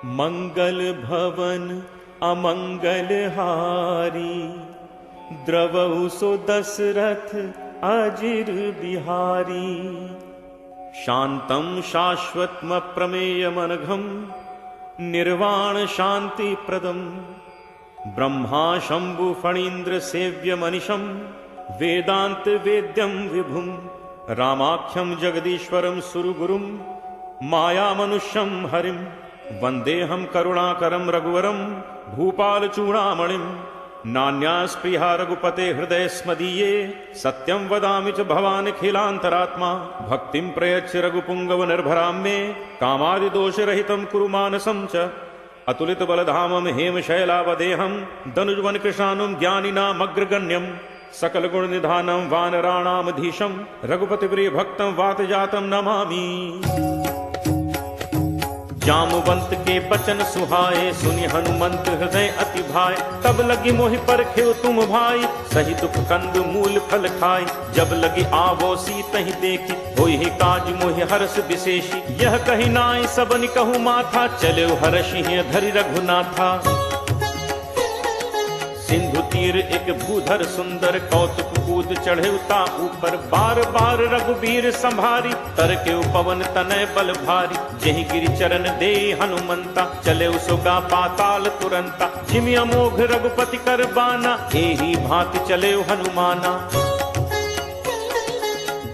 मंगल भवन अमंगल हारी, द्रवहु सो दशरथ अजिर बिहारी। शांतं शाश्वतम प्रमेयमनघं, निर्वाण शांति प्रदम। ब्रह्मा शंभु फणीन्द्र सेव्य मनिशं, वेदांत वेद्यं विभुं। रामाख्यं जगदीश्वरं सुरगुरुं, माया मनुष्यं हरिं। वंदेहम करुणाकरं रघुवरं, भूपाल चूड़ामणिं। नान्यास्पृहा रघुपते हृदय स्मदीये, सत्यं वदामि च भवान् खिलान्तरात्मा। भक्तिं प्रयच्छ रघुपुंगव निर्भरां मे, कामादिदोषरहितं कुरु मानसं च। अतुलित बलधामं हेमशैलावदेहं, दनुजवन कृशानुं ज्ञानिनामग्रगण्यं। सकल गुण निधानं वानराणामधीशं, रघुपति प्रिय भक्तं वातजातं नमामि। जामवंत के बचन सुहाए, सुनि हनुमंत हृदय अति भाए। तब लगी मोहि परखियो तुम भाई, सही दुख कंद मूल फल खाई। जब लगी आवो सीतहि देखी, होई ही काज मोहि हर्ष विशेषी। यह कही नाई सबनि कहूँ माथा, चले हर्षि धरि रघुनाथा। सिंधु तीर एक भूधर सुंदर, कौतुक कूद चढ़े उता ऊपर। बार बार रघुबीर संभारी, तर के पवन तनय बल भारी। जहि गिरि चरण दे हनुमंता, चले उसोगा पाताल तुरंता। जिमि अमोघ रघुपति कर बाना, एही भांति चले हनुमाना।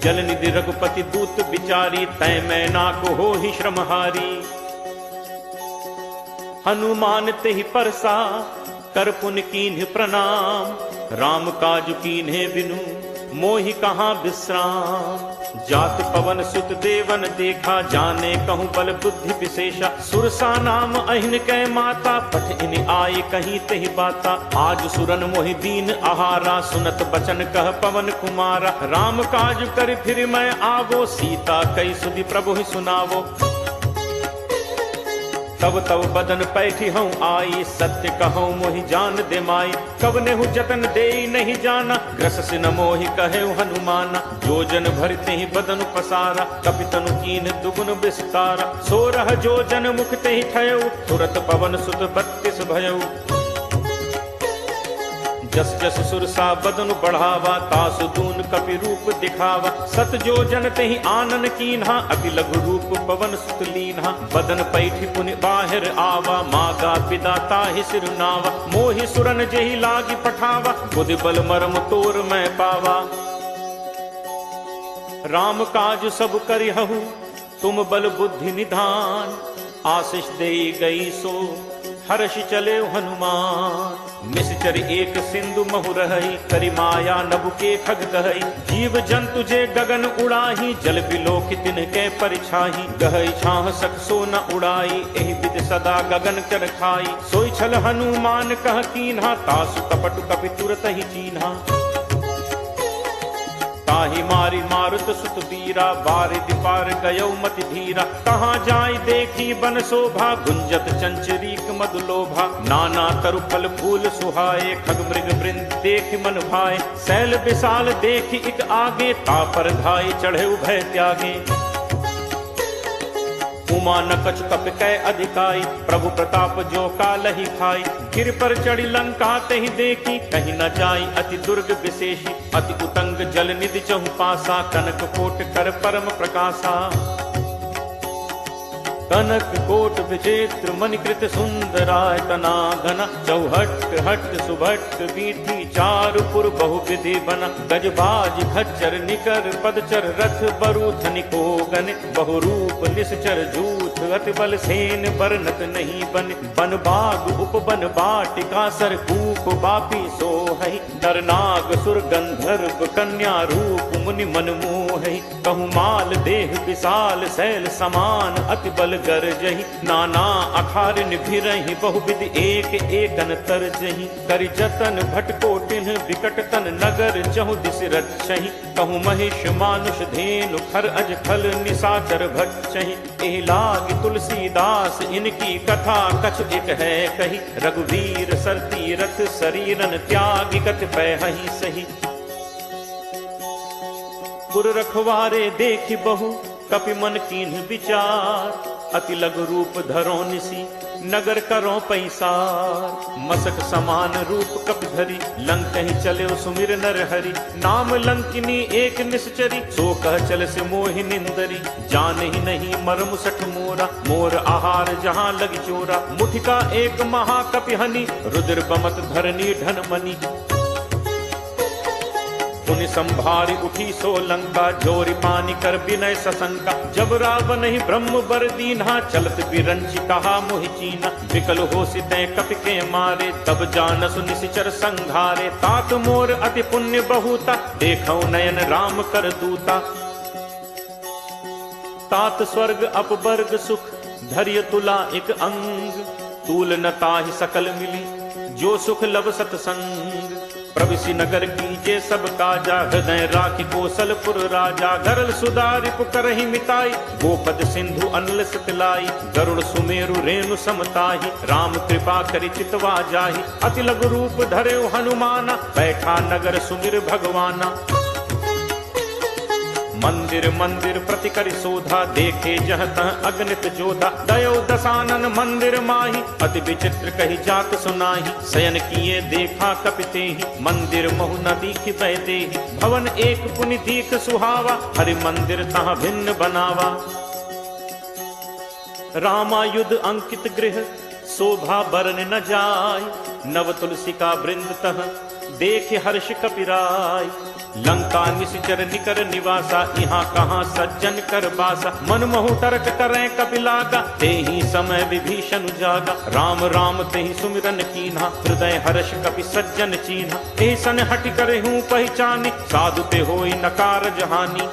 जल निधि रघुपति दूत विचारी, तय मैना को हो ही श्रमहारी। हनुमान तेहि परसा, कर पुन कीन्ह प्रणाम। राम काज कीन्हे बिनु, मोहि कहाँ विश्राम। जात पवन सुत देवन देखा, जाने कहूँ बल बुद्धि विशेषा। सुरसा नाम अहिन कै माता, पठ इन आए कहीं तेहि बाता। आज सुरन मोहि दीन आहारा, सुनत बचन कह पवन कुमारा। राम काज कर फिर मैं आवो, सीता कई सुधि प्रभु ही सुनावो। तब तब बदन पैठी हूँ आई, सत्य कहूँ मोहि जान दे माई। कब नेहु जतन दे नहीं जाना, ग्रस सिन मोहि कहे हनुमाना। जो जन भरते ही बदन पसारा, कपितनु कीन दुगुन विस्तारा। 16 जो जन मुख ते ही ठयऊ, तुरत पवन सुत 32 भयऊ। जस जस सुरसा बदन बढ़ावा, तासु दून कपि रूप दिखावा। सत जो जन तेहि आनन कीन्हा, अति लघु रूप पवन सुत लीन्हा। बदन पैठी पुनि बाहिर आवा, मागा पिता ताहि सिरुनावा। मोहि सुरन जेहि लागी पठावा, बुद्धि बल मरम तोर मैं पावा। राम काज सब करिहु, तुम बल बुद्धि निधान। आशीष दे गई सो, हर्ष चले हनुमान। निश्चर एक सिंधु महु रही, करि माया नभु के खग कहई। जीव जंतु जे गगन उड़ाही, जल बिलोक तिनके परिछाही। गहई छाह सक सो न उड़ाई, एहि विधि सदा गगन कर खाई। सोई छल हनुमान कह कीन्हा, तासु कपट कपि तुरत ही चीन्हा। ताहि मारी मारुत सुत बीरा, बारिधि पार गयो मति धीरा। कहाँ जाय देखी बन शोभा, गुंजत चंचरीक मधुलोभा। नाना तरु फल फूल सुहाए, खग मृग वृंद देख मन भाए। शैल विशाल देखी इक आगे, तापर धाय चढ़े उभय त्यागे। उमा न कछ कप कै अधिकाई, प्रभु प्रताप जो कालहि खाई। गिर पर चढ़ी लंका तेहि देखी, कहीं न जाई अति दुर्ग विशेषी। अति उतंग जल निधि चहु पासा, कनक कोट कर परम प्रकाशा। कनक कोट विचित्र मणिकृत सुंदरायतना घना। चौहट हट सुभट बीठी, चारुपुर बहुविधि बना। गजबाज खच्चर निकर पदचर, रथ बरु धनिको गन। बहुरूप निश्चर जूथ, अति बल सेन बरनत नहीं बन। बन बाग उपवन बाटिका, सर कूप बापी सोहई। नर नाग सुर गंधर्व कन्या, रूप मुनि मन मोहई। कहूँ माल देह विशाल, शैल समान अति बल गरजहि। नाना अखारिन भिरहि, बहुविधि एक एकन तरजहि। करि जतन भटकोटिन, विकट तन नगर चहु दिस रक्षहि। कहूँ महिष मानुष धेनु, खर अज खल निशाचर भक्षहि। एहि लागी तुलसीदास, इनकी कथा कछ एक है कही। रघुवीर सर तीरथ, शरीरन त्यागी कछ पैहि सही। गुर रखवारे देखि बहु, कपि मन कीन्ह विचार। अति लघु रूप धरो निसी, नगर करो पैसार। मसक समान रूप कपि धरी, लंक ही चले सुमिर नर हरि। नाम लंकिनी एक निश्चरी, सो कह चल से मोहि निंदरी। जान ही नहीं मर्म सठ मोरा, मोर आहार जहाँ लग चोरा। मुठिका एक महाकपि हनि, रुद्र बमत धरनी ढन मनी। पुनि संभारी उठी सो लंका, जोरी पानी कर विनय सशंका। जब रावण ही ब्रह्म बर दीन्हा, चलत बिरंची कहा मोहि चीना। विकल हो सितै कपि के मारे, तब जानसु निशिचर संघारे। तात मोर अति पुण्य बहुता, देखौ नयन राम कर दूता। तात स्वर्ग अपवर्ग सुख, धैर्य तुला एक अंग। तूल न ताहि सकल मिली, जो सुख लब सतसंग। प्रविशि नगर कीजे सब काजा, हृदय राखि कौशलपुर राजा। गरल सुधारि पुकरहि मिताई, गोपद सिंधु अनल सतलाई। गरुड़ सुमेरु रेणु समताहि, राम कृपा करि चितवा जाहि। अति लघु रूप धरेउ हनुमाना, बैठा नगर सुमिर भगवाना। मंदिर मंदिर प्रति करि शोधा, देखे जह तह अगणित जोधा। दयो दसानन मंदिर माही, अति विचित्र कही जात सुनाही। शयन किए देखा कपि तेहि, मंदिर महु न दीखि बैदेहि। भवन एक पुनि दीख सुहावा, हरि मंदिर तहाँ भिन्न बनावा। रामायुध अंकित गृह, शोभा बरन न जाय। नव तुलसी का वृंद तह, देख हर्ष कपिराय। लंका निशिचर निकर निवासा, यहाँ कहाँ सज्जन कर बासा। मन महु तर्क करें कपिलागा, तेहि समय विभीषण जागा। राम राम तेहि सुमिरन कीन्हा, हृदय हर्ष कपि सज्जन चीन्हा। एहि सन हटि करे हूँ पहचानी, साधु ते होई नकार जहानी।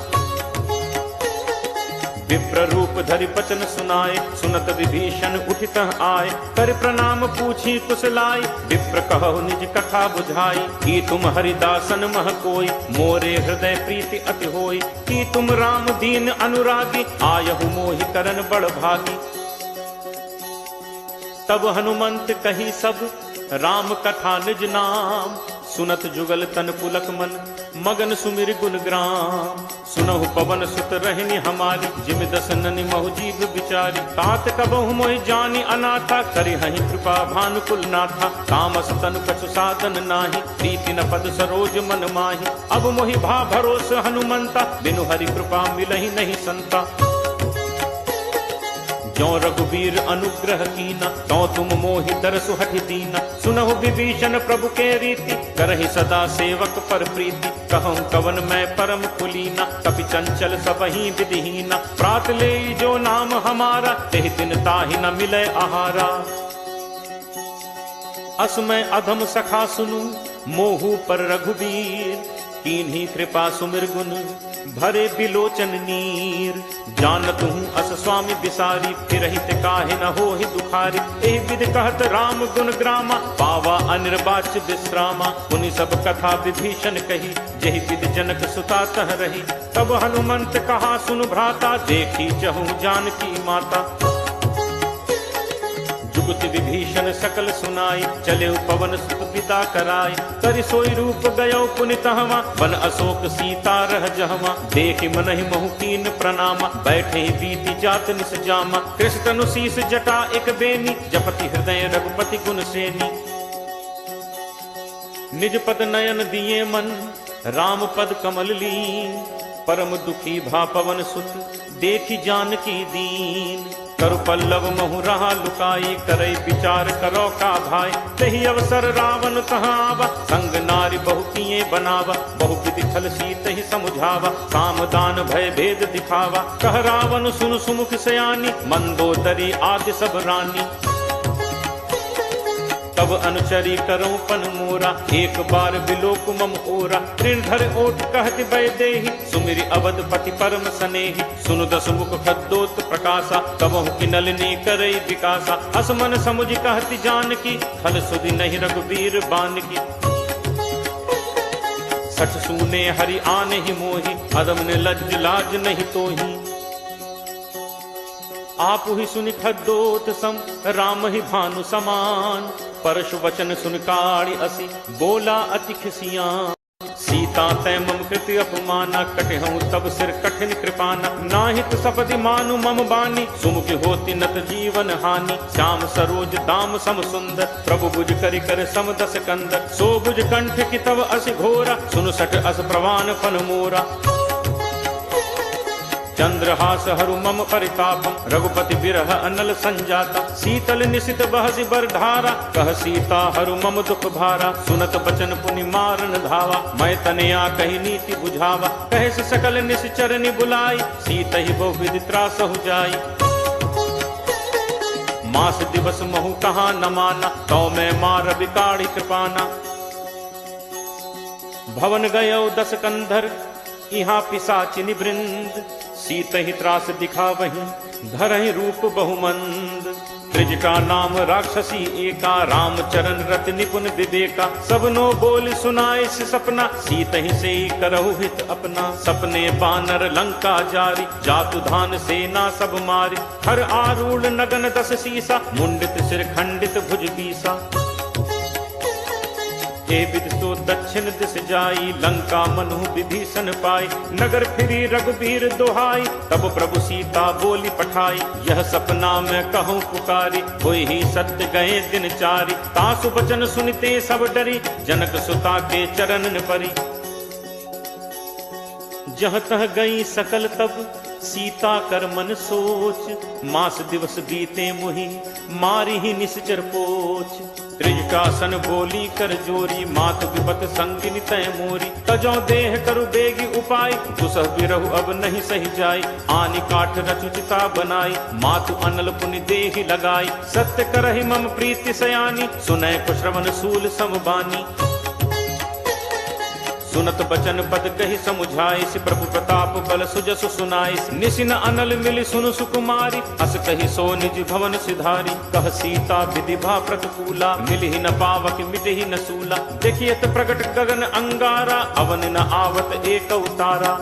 विप्र रूप धरि बचन सुनाए, सुनत विभीषण उठित आए। कर प्रणाम पूछी कुशलाई, विप्र कहु निज कथा बुझाई। कि तुम हरिदासन मह कोई, मोरे हृदय प्रीति अति होई। कि तुम राम दीन अनुरागी, आयहु मोहि करन बड़ भागी। तब हनुमंत कही सब, राम कथा निज नाम। सुनत जुगल तन पुलक मन, मगन सुमिर गुण ग्राम। सुनहु पवन सुत रहनी हमारी, जिम दस ननि महु जीव बिचारी। तात कबहु मोहि जानी अनाथा, करि हहि कृपा भानुकुल नाथा। तामस तनु कछु साधन नाही, प्रीति न पद सरोज मन माही। अब मोहि भा भरोस हनुमंता, बिनु हरि कृपा मिलहि नहीं संता। जो रघुवीर अनुग्रह कीना, तो तुम मोहि दरसु हठि दीना। सुनहु विभीषण प्रभु के रीति, करहि सदा सेवक पर प्रीति। कहूँ कवन मैं परम कुलीना, कपि चंचल सबहि विधिहीना। प्रात ले जो नाम हमारा, तेहि दिन ताहि न मिले आहारा। असमय अधम सखा सुनु, मोहु पर रघुवीर। कीन्ही कृपा सुमिर गुण, भरे बिलोचन नीर। जानत हूँ अस स्वामी बिसारी, फिरहित काहे न होहि दुखारी। एहि विधि कहत राम गुण ग्रामा, पावा अनिर्वाच्य विश्रामा। पुनि सब कथा विभीषण कही, जेहि विधि जनक सुता तह रही। तब हनुमंत कहा सुन भ्राता, देखी चहु जानकी माता। जुगति विभीषण सकल सुनाई, चले पवन सुत पिता कराई। करि सोई रूप गयो पुनि तहवा, बन अशोक सीता रह जहवा। देखि मनहि महु कीन प्रणामा, बैठे बीति जात निस जामा। कृष्ण तनु शीस जटा एक बेनी, जपति हृदय रघुपति गुण सेनी। निज पद नयन दिए मन, राम पद कमल लीन। परम दुखी भा पवन सुत, देखि जानकी दीन। करु पल्लव महु रहा लुकाई, करई विचार करो का भाई। तही अवसर रावण तहाँ आवा, संग नारी बहु किए बनावा। बहु विधि छल सीत ही समुझावा, सामदान भय भेद दिखावा। कह रावण सुन सुमुख सयानी, मंदोदरी आदि सब रानी। तब अनुचरी करो पन मोरा, एक बार बिलोक मम ओरा। तृणधर ओट कहति वैदेही, सुमिरि अवधपति परम सनेही। सुनु दस मुख खद्दोत प्रकाशा, कबहु की नलिनी करई विकासा। असमन समुझ कहति जानकी, खल सुधि नहीं रघुवीर बानकी। सठ सूने हरि आने ही मोही, अदम ने लज्ज लाज नहीं तोही। आप ही सुनि खद्दोत सम, राम ही भानु समान। परशु वचन सुन काढ़ि असी, बोला अति खिसियां। सीता सीता तै मम कृति अपमाना, कटहूँ तब सिर कठिन कृपाना। नाहित सपदि मानु मम बानी, सुमुखी होती नत जीवन हानि। श्याम सरोज दाम सम सुंदर, प्रभु भुज करि कर सम दस कंदर। सो भुज कंठ की तव अस घोरा, सुन सठ अस प्रवान फन मोरा। चंद्रहास हरु मम परितापम, रघुपति बिरह अनल संजाता। शीतल निशित बहसि बर धारा, कह सीता हरु मम दुख भारा। सुनत बचन पुनि मारन धावा, मैं तनया कही नीति बुझावा। कहे से सकल निश्चरनि बुलाई, सीत ही बहुविध त्रासहु जाई। मास दिवस महु कहा न माना, तो मैं मार बिकाड़ी कृपाना। भवन गयो दस कंधर, यहाँ पिशाचिनि वृंद। सीत ही त्रास दिखावहीं, धरहि रूप बहुमंद। त्रिजटा नाम राक्षसी एका, रामचरण रति निपुण विवेका। सबनो बोल सुनाए से सपना, सीत ही से करहु हित अपना। सपने बानर लंका जारी, जातु धान सेना सब मारी। हर आरूढ़ नगन दस सीसा, मुंडित सिर खंडित भुज बीसा। हे विद सो दक्षिण दिस जाई, लंका मनु विभीषण पाई। नगर फिरी रघुबीर दोहाई, तब प्रभु सीता बोली पठाई। यह सपना मैं कहूँ पुकारी, होई ही सत्य गए दिन चारी। तासु बचन सुनते सब डरी, जनक सुता के चरणन परी। जह तह गई सकल तब, सीता कर मन सोच। मास दिवस बीते मुहि, मारी ही निश्चर पोच। त्रिजटासन बोली कर जोरी, मात विपत संगिनी तय मोरी। तजो देह करु बेगी उपाय, दुसह बिरहु अब नहीं सही जाय। आनि काठ रचुचिता बनाई, मातु अनल पुनि देहि लगाई। सत्य करहि मम प्रीति सयानी, सुनय को श्रवण सूल समबानी। सुनत बचन पद कही समुझाइस, प्रभु प्रताप बल सुजसु सुनाइस। निसिन अनल मिलि सुनु सुकुमारी, अस कही सो निज भवन सिधारी। कह सीता विधिभा प्रतिकूला, मिलहि न पावक मिटहि न सूला। देखियत प्रगट गगन अंगारा, अवन न आवत एक उतारा।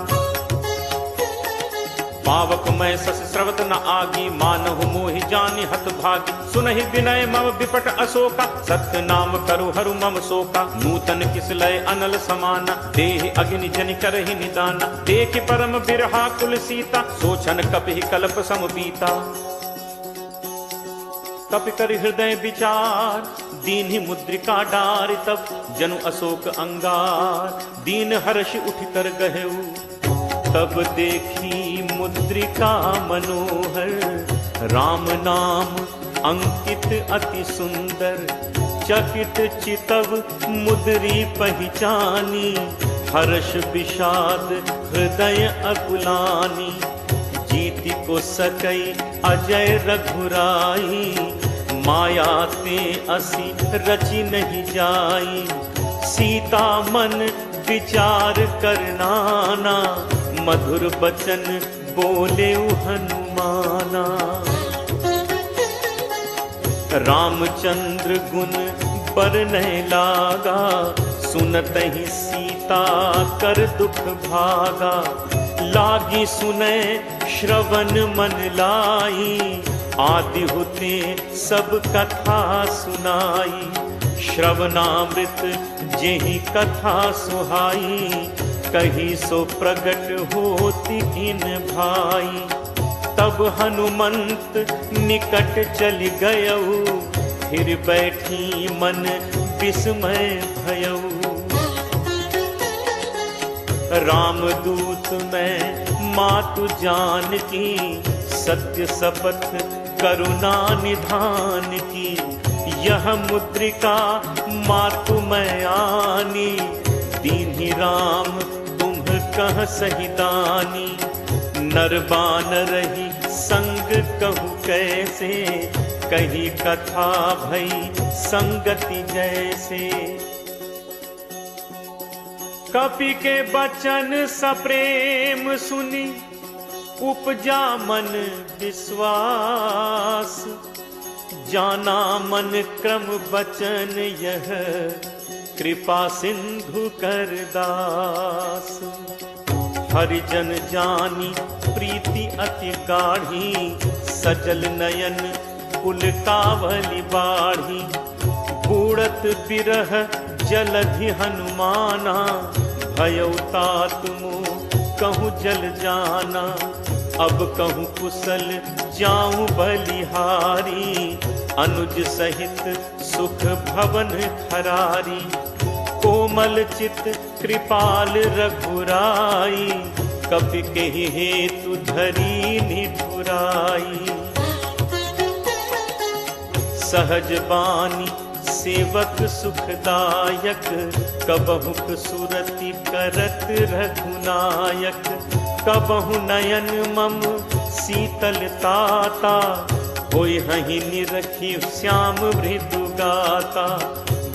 पावक मैं सस स्रवत न आगी, मानहु मोहि जानि हत भागी। सुनहि विनय मम विपट अशोका, सत्य नाम करु हरु मम शोका। नूतन किसलय अनल समाना, देहि अग्नि जनि करहि निदाना। देखि परम बिरहा कुल सीता, सोचन कपिहि कल्प सम बीता। कपि कर हृदय विचार, दीन्हि मुद्रिका डारि। तब जनु अशोक अंगार, दीन हर्ष उठ कर गहेऊ। तब देखी मुद्रिका मनोहर, राम नाम अंकित अति सुंदर। चकित चितव मुद्री पहचानी, हर्ष विषाद हृदय अकुलानी। जीति को सकई अजय रघुराई, माया ते असी रचि नहीं जाई। सीता मन विचार करनाना, मधुर बचन बोले हनुमाना। रामचंद्र गुण बरनय लागा, सुनत ही सीता कर दुख भागा। लागी सुने श्रवण मन लाई, आदि होते सब कथा सुनाई। श्रवणामृत जेहि कथा सुहाई, कही सो प्रगट होती इन भाई। तब हनुमंत निकट चलि गयऊ, फिर बैठी मन विस्मय भयऊ। रामदूत मैं मातु जानकी, सत्य शपथ करुणा निधान की। यह मुद्रिका मातु मैं आनी, दीन्हि राम तुम कह सहिदानी। नर बानर ही संग कहु कैसे, कही कथा भई संगति जैसे। कपि के बचन सप्रेम सुनी, उपजा मन विश्वास। जाना मन क्रम बचन यह, कृपा सिंधु कर दास। हरिजन जानी प्रीति अति गाढ़ी, सजल नयन कुल कावली बाढ़ी। बूढ़त बिरह जलधि हनुमाना, भयउ तात मोह कहूँ जल जाना, अब कहूँ कुशल जाऊं बलिहारी, अनुज सहित सुख भवन खरारी, कोमल चित कृपाल रघुराई, कपि केहि हेतु धरी निठुराई। सहज बानी सेवक सुखदायक, कबहुक सुरति करत रघुनायक, कबहु नयन मम शीतलताता, होय हहि निरखि श्याम मृदु गाता।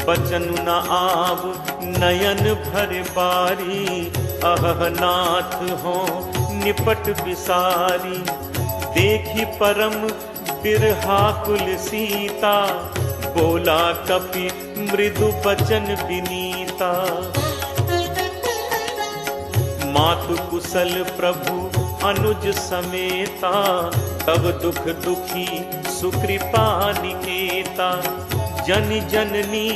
बचन न आव नयन भर बारी, अहह नाथ हो निपट बिसारी, देखी परम बिरहा कुल सीता, बोला कपि मृदु बचन विनीता। मातु कुशल प्रभु अनुज समेता, तब दुख दुखी सुकृपा निकेता। जन जननी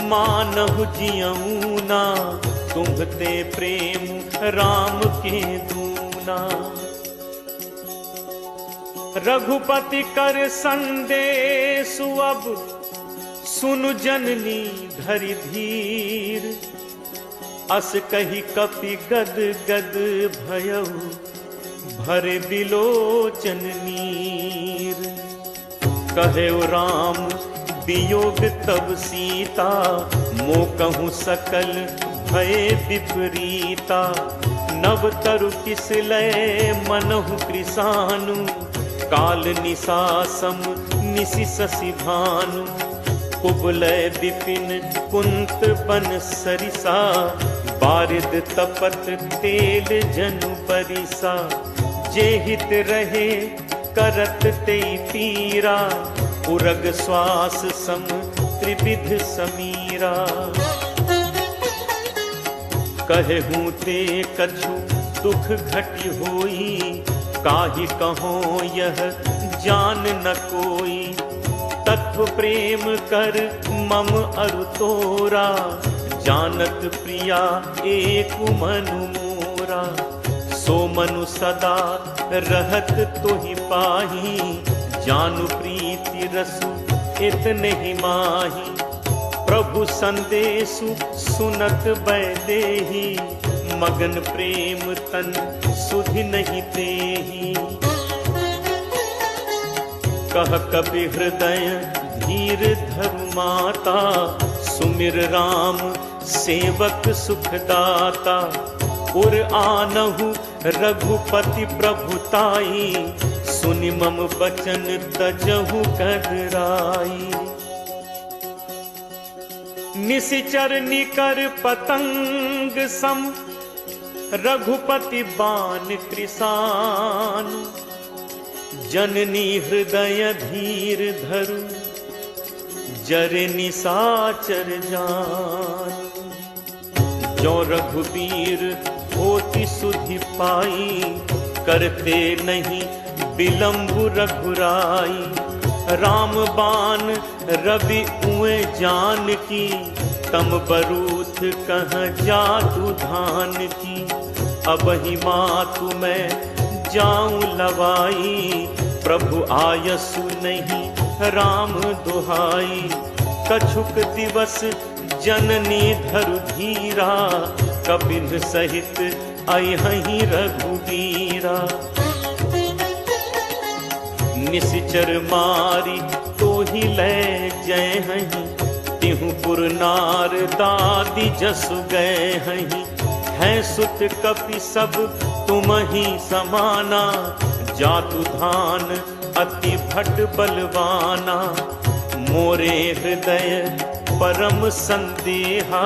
मानहु जियऊना, तुम्हते प्रेम राम के दूना। रघुपति कर संदेशु अब, सुनु जननी धरि धीर, अस कही कपि गद गद भयउ, भरे बिलोचन नीर। कहेउ राम वियोग तब सीता, मो कहूँ सकल भय विपरीता। नव तरु किस लय मनहु कृसानु, काल निसासम निसि शशि भानु। कुबलय विपिन कुंत बन सरिसा, बारिद तपत तेल जनु परिसा। जे हित रहे करत ते पीरा, उरग श्वास सम त्रिविध समीरा। कहूँ ते कछु दुख घटि होई, काहि कहो यह जान न कोई। तत्व प्रेम कर मम अरु तोरा, जानत प्रिया एक मनु मोरा। सो मनु सदा रहत तोहि पाही, जानु प्रीति रसु इतने ही माही। प्रभु संदेशु सुनत बैदेही, मगन प्रेम तन सुधि नहीं तेही। कह कपि हृदय धीर धरु माता, सुमिर राम सेवक सुखदाता। उर आनहु रघुपति प्रभुताई, सुनि मम बचन तजहु कदराई। निशिचर निकर पतंग सम, रघुपति बान कृसान। जननी हृदय धीर धरु, जरे निसाचर जान। जो रघुबीर होति सुधि पाई, करते नहीं विलंब रघुराई। राम बाण रवि उए जान की, तम बरूथ कह जातु धान की। अब ही मातु मैं जाऊं लवाई, प्रभु आयसु नहीं राम दुहाई। कछुक दिवस जननी धरु धीरा, कपिल सहित अयहि रघुबीरा। निशिचर मारी तो ही ले जय हहीं, तिहु पुर नार दादी जसु गए हहीं। हैं सुत कपि सब तुम ही समाना, जातु धान अति भट बलवाना। मोरे हृदय परम संदेहा,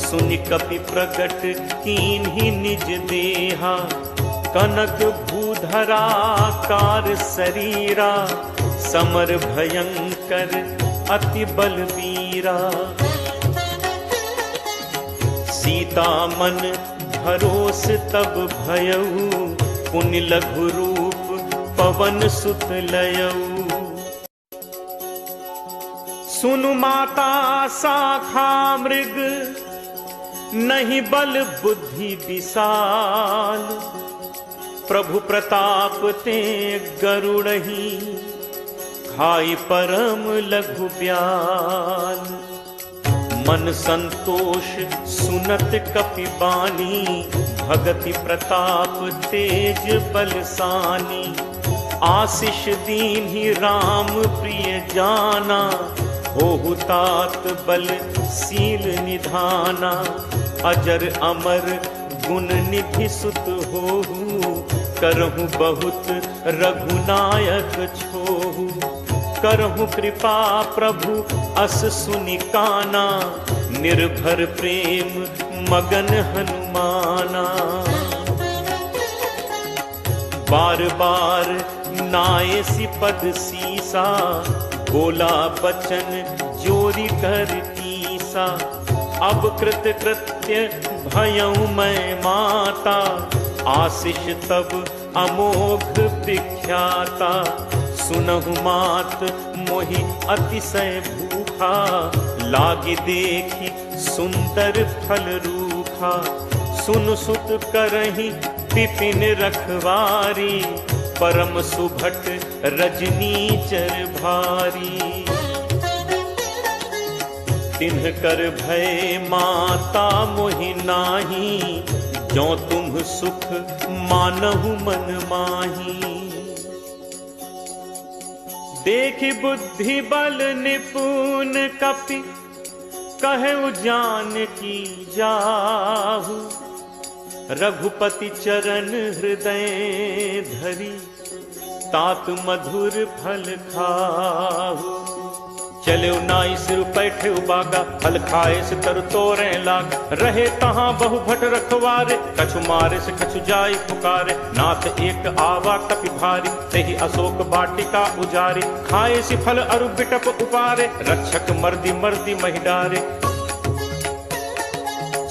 सुनि कपि प्रगट कीन्ही निज देहा। कनक भूधराकार शरीरा, समर भयंकर अति बलवीरा। सीता मन भरोस तब भयऊ, पुनि लघु रूप पवन सुत लयऊ। सुनु माता शाखा मृग, नहीं बल बुद्धि विशाल, प्रभु प्रताप ते गरुड़ही, खाई परम लघु ब्याल। मन संतोष सुनत कपि बानी, भगति प्रताप तेज बलसानी। आशीष दीन्हि राम प्रिय जाना, होहु तात बल सील निधाना। अजर अमर गुण निधि सुत होहु, करहु बहुत रघुनायक छोहु। करहु कृपा प्रभु अस सुनि काना, निर्भर प्रेम मगन हनुमाना। बार बार नायसी पद सीसा, बोला बचन जोरी कर तीसा। अब कृत कृत्य भयउ मैं माता, आशीष तब अमोघ विख्याता। सुनहु मात मोहि अतिशय भूखा, लागी देखी सुंदर फल रूखा। सुन सुत करहि विपिन रखवारी, परम सुभट रजनीचर भारी। तिन्ह कर भय माता मोहि नाही, जो तुम सुख मानहु मन माही। देखि बुद्धि बल निपुण कपि, कहु जानकी जाहु। रघुपति चरण हृदय धरी, तात मधुर फल खाहु। चले नाई सिर पैठे बागा, फल खाए से तर तोरे लाग। रहे तहाँ बहु भट रखवारे, कछु मारे से कछु जाई पुकारे। नाथ एक आवा कपि भारी, तेहि अशोक वाटिका उजारी। खाए सी फल अरु बिटप उपारे, रक्षक मर्दी मर्दी महि डारे।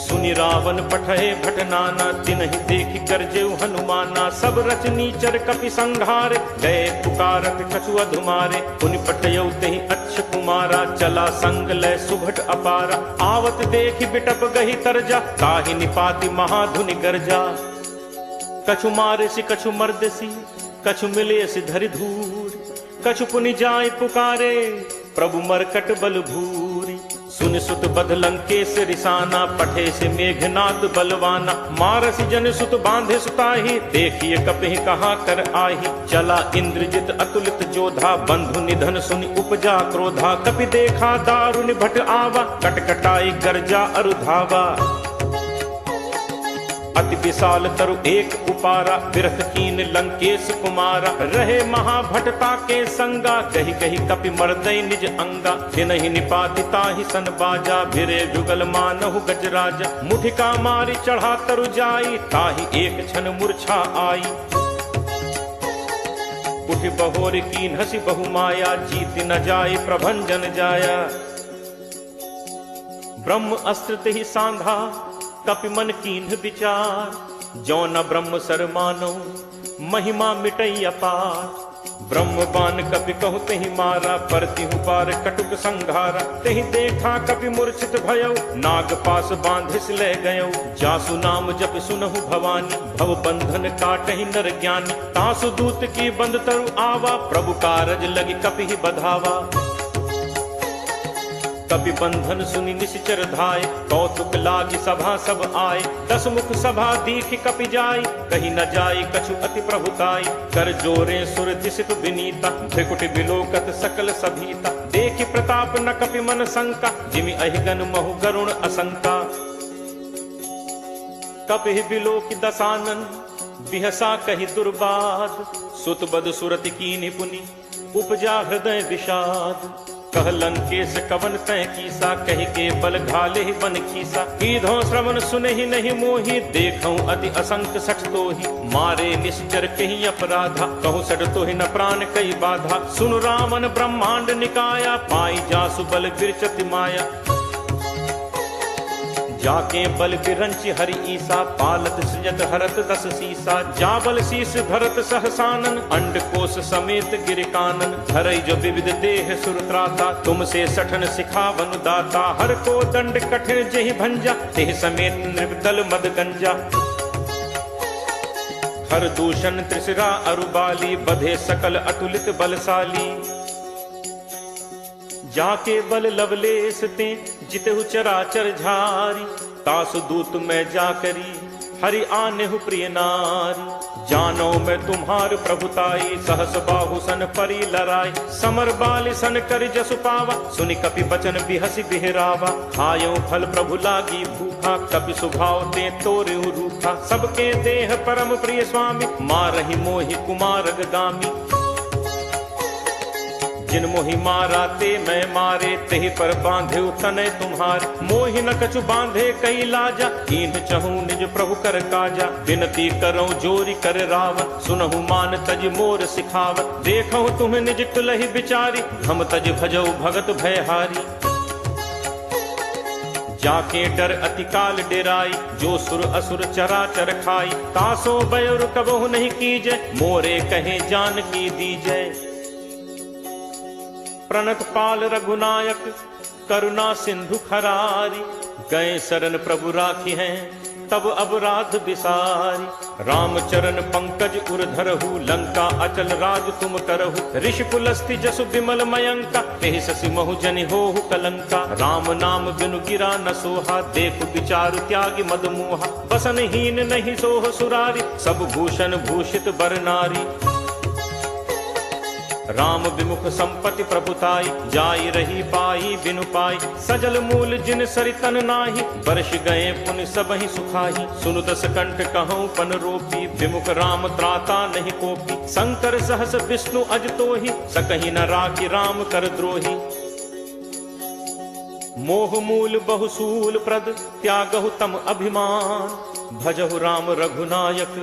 सुनि रावण पठे भट नाना, तिन्हि देखि गर्जेउ हनुमाना। सब रचनीचर कपि संघारे, गए पुकारत कछु अधुमारे। पुनि पठयउ तेहि अच्छ कुमारा, चला संग लय सुभट अपारा। आवत देखि बिटप गहि तरजा, ताहि निपाति महाधुनि गर्जा। कछु मारे सी कछु मर्द सी, कछु मिले सी धरि धूर। कछु पुनि जाय पुकारे, प्रभु मरकट बल भूरी। सुन सुत बध लंकेश रिसाना, पठे से मेघनाद बलवाना। मारसी जन सुत बांधे सुताही, देखिए कपि कहाँ कर आही। चला इंद्रजित अतुलित जोधा, बंधु निधन सुनि उपजा क्रोधा। कपि देखा दारुनि भट आवा, कटकटाई गर्जा अरु धावा। अति विशाल तरु एक उपारा, बिरथ कीन लंकेश कुमारा। रहे महाभटता के संगा, कही कही कपि मर्दई निज अंगा। तिनहि निपाति ताहि सन बाजा, भिरे जुगल मानहु गजराजा। मुठिका मारी चढ़ा तरु जाई, ताहि एक क्षण मूर्छा आई। उठि बहोर कीन हसी बहु माया, जीति न जाय प्रभंजन जाया। ब्रह्म अस्त्र तेहि सांधा, कपि मन कीन्ह विचार। जो न ब्रह्म सर मानो, महिमा मिटई अपार। ब्रह्म बान कपि कहु तेहि मारा, परतिहु पार कटुक संघारा। तेहि देखा कपि मूर्छित भयउ, नाग पास बांधिस ले गयउ। जासु नाम जप सुनहु भवानी, भव बंधन काटहि नर ज्ञानी। तासु दूत की बंद तरु आवा, प्रभु कारज लगी कपि ही बधावा। कपि बंधन सुनि निश्चर धाय, कौतुक लागी सभा सब आए। दस मुख सभा दीख कपि जाय, कहीं न जाय कछु अति प्रभुताई। कर जोरे सुर दिसित विनीता, त्रिकुटि बिलोकत सकल सभीता। देखि प्रताप न कपि मन शंका, जिमि अहिगन महु गरुण असंका। कपि बिलोकि दसानन, बिहसा कहि दुर्बाद। सुत बद सुरति कीन्हि पुनि, उपजा हृदय विषाद। कह लंकेश कवन तय कीसा, कहि के बल घाले ही बन खीसा। कीधो श्रवण सुनहि नहीं मोहि, देखऊं अति असंक सठ तोहि। मारे निश्चर कहि अपराधा, कहूँ सठ तोहि न प्राण कई बाधा। सुन रामन ब्रह्मांड निकाया, पाई जासु बल विरचति माया। जाके बल बिरंच हरि ईसा, पालत सृजत हरत 10 सीसा। जाबल शीस भरत सहसानन, अंड कोश समेत गिर कानन। धरई जो विविध देह सुरत्राता, तुमसे सठन सिखावन दाता। हर को दंड कठिन जहि भंजा, तेह समेत नृपदल मद गंजा। हर दूषण त्रिशिरा अरुबाली, बधे सकल अतुलित बलशाली। जाके बल लवलेस ते जितहु चराचर झारी। तासु दूत मैं जाकरी, हरि आनेहु प्रिय नारी। जानो मैं तुम्हार प्रभुताई, सहस बाहु सन परी लराई। समर बाल सन कर जसु पावा, सुनि कपि बचन बिहसि बिहरावा। खायो फल प्रभु लागी भूखा, कपि सुभाव ते तोरे रूखा। सबके देह परम प्रिय स्वामी, मारहि मोहि कुमार गामी। जिन मोहि मारा ते मैं मारे, तेहि पर बांधे तनय तुम्हारे। मोहि न कछु बांधे कई लाजा, कीन्ह चहु निज प्रभु कर काजा। विनती करऊं जोरी कर रावत, सुनहु मान तज मोर सिखावत। देखहु तुम्हें निज कुलहि बिचारी, हम तज भजऊ भगत भयहारी। जाके डर अति काल डेराई, जो सुर असुर चराचर खाई। तासो बयुर कबहु नहीं कीजय, मोरे कहे जान की दीजय। प्रणत पाल रघुनायक, करुणा सिंधु खरारी। गए शरण प्रभु राखी हैं, तब अपराध बिसारी। राम चरण पंकज उर धरहु, लंका अचल राज तुम करहु। ऋषि पुलस्ति जसु विमल मयंका, तेहि ससि महु जनि होहु कलंका। राम नाम बिनु गिरा न सोहा, देखु विचारु त्यागी मद मोहा। बसन हीन नहीं सोह सुरारी, सब भूषण भूषित बर नारी। राम विमुख संपत्ति प्रभुताई, जाई रही पाई बिनु पाई। सजल मूल जिन सरितन नाही, वर्ष गए पुनि सबहि सुखाही। सुनु दस कंठ कहूँ पन रोपी, विमुख राम त्राता नहीं कोपी। शंकर सहस विष्णु अज तोहि, सकहि न राखी राम कर द्रोही। मोह मूल बहुसूल प्रद, त्यागहु तम अभिमान। भजहु राम रघुनायक,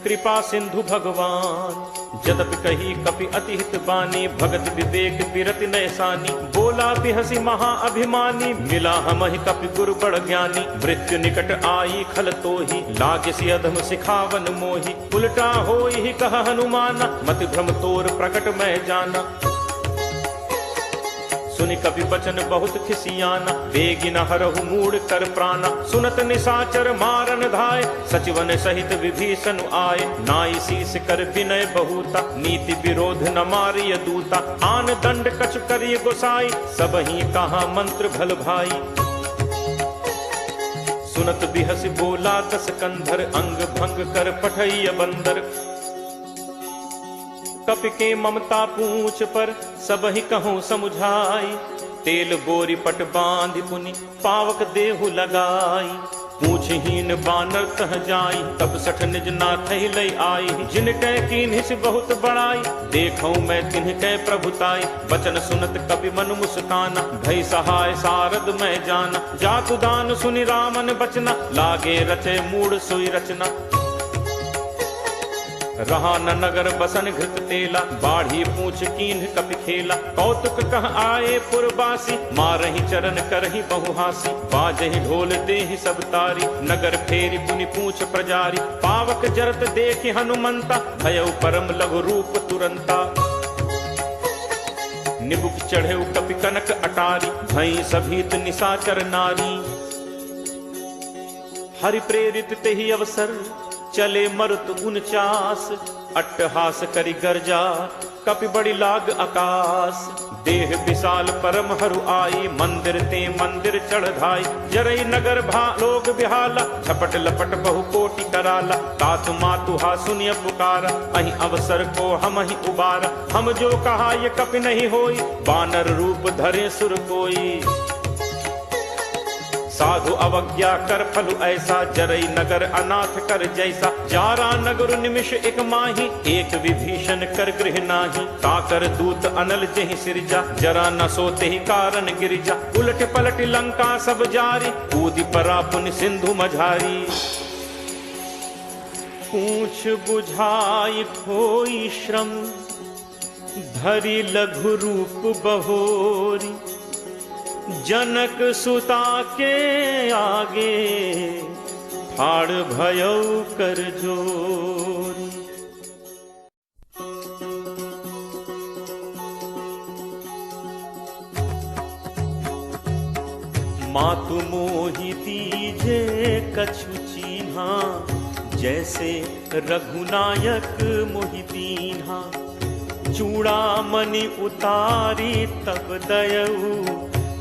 कृपा सिंधु भगवान। जदपि कही कपि अति हित बानी, भगत विवेक बिरति नयसानी। बोला बिहसी महा अभिमानी, मिला हमहि कपि गुरु बड़ ज्ञानी। मृत्यु निकट आई खल तोहि, लागसी अधम सिखावन मोहि। उल्टा होई ही कह हनुमाना, मति भ्रम तोर प्रकट मैं जाना। सुनि कपि बचन बहुत खिसियाना, बेगिन हरहु मूढ़ कर प्राणा। सुनत निशाचर मारन धाय, सचिवन सहित विभीषण आए। नाई शीस कर विनय बहुता, नीति विरोध न मारिय दूता। आन दंड कछु करिय गोसाई, सबहि कहा मंत्र भल भाई। सुनत बिहस बोला दस कंधर, अंग भंग कर पठैय बंदर। कपि के ममता पूछ पर, सबहि कहूँ समुझाई। तेल बोरी पट बांधि पुनि, पावक देहु लगाई। पूछहीन बानर तह जाई, तब सठ निज नाथहि लई आई। जिनकै कीन्हिस बहुत बड़ाई, देखऊं मैं तिनकै प्रभुताई। बचन सुनत कपि मन मुस्काना, भई सहाय सारद मैं जाना। जातु दान सुनि रामन बचना, लागे रचे मूढ़ सोई रचना। रहा न नगर बसन घृत तेला, बाढ़ी पूछ कीन्ह कपि खेला। कौतुक कह आए पुरबासी, मारहि चरण करहि बहुहासी। बाजहि ढोल देहि सब तारी, नगर फेरी पुनि पूछ प्रजारी। पावक जरत देखि हनुमंता, भयउ परम लघु रूप तुरंता। निबुक चढ़ेउ कपि कनक अटारी, भई सभीत निशाचर नारी। हरि प्रेरित तेहि अवसर, चले मरुत 49। अट्टहास करि गर्जा, कपि बड़ी लाग आकाश। देह विशाल परम हरु आई, मंदिर ते मंदिर चढ़ाई। जरई नगर भा लोग बिहाला, झपट लपट बहु कोटि कराला। तातु मातु हा सुनिय पुकारा, अहि अवसर को हम ही उबारा। हम जो कहा ये कपि नहीं होई, बानर रूप धरे सुर कोई। साधु अवज्ञा कर फलु ऐसा, जरई नगर अनाथ कर जैसा। जारा नगर निमिष एक माही, एक विभीषण कर गृह नाही। ताकर दूत अनल जहि सिरजा, जरा न सोते ही कारण गिरिजा। उलट पलट लंका सब जारी, कूदि परा पुनि सिंधु मझारी। पूछ बुझाई खोई श्रम, धरि लघु रूप बहोरी। जनक सुता के आगे फाड़ भयउ कर जोर। मातु मोहि दीजे कछु चीन्हा, जैसे रघुनायक मोहि दीन्हा। चूड़ामणि उतारी तब दयऊ,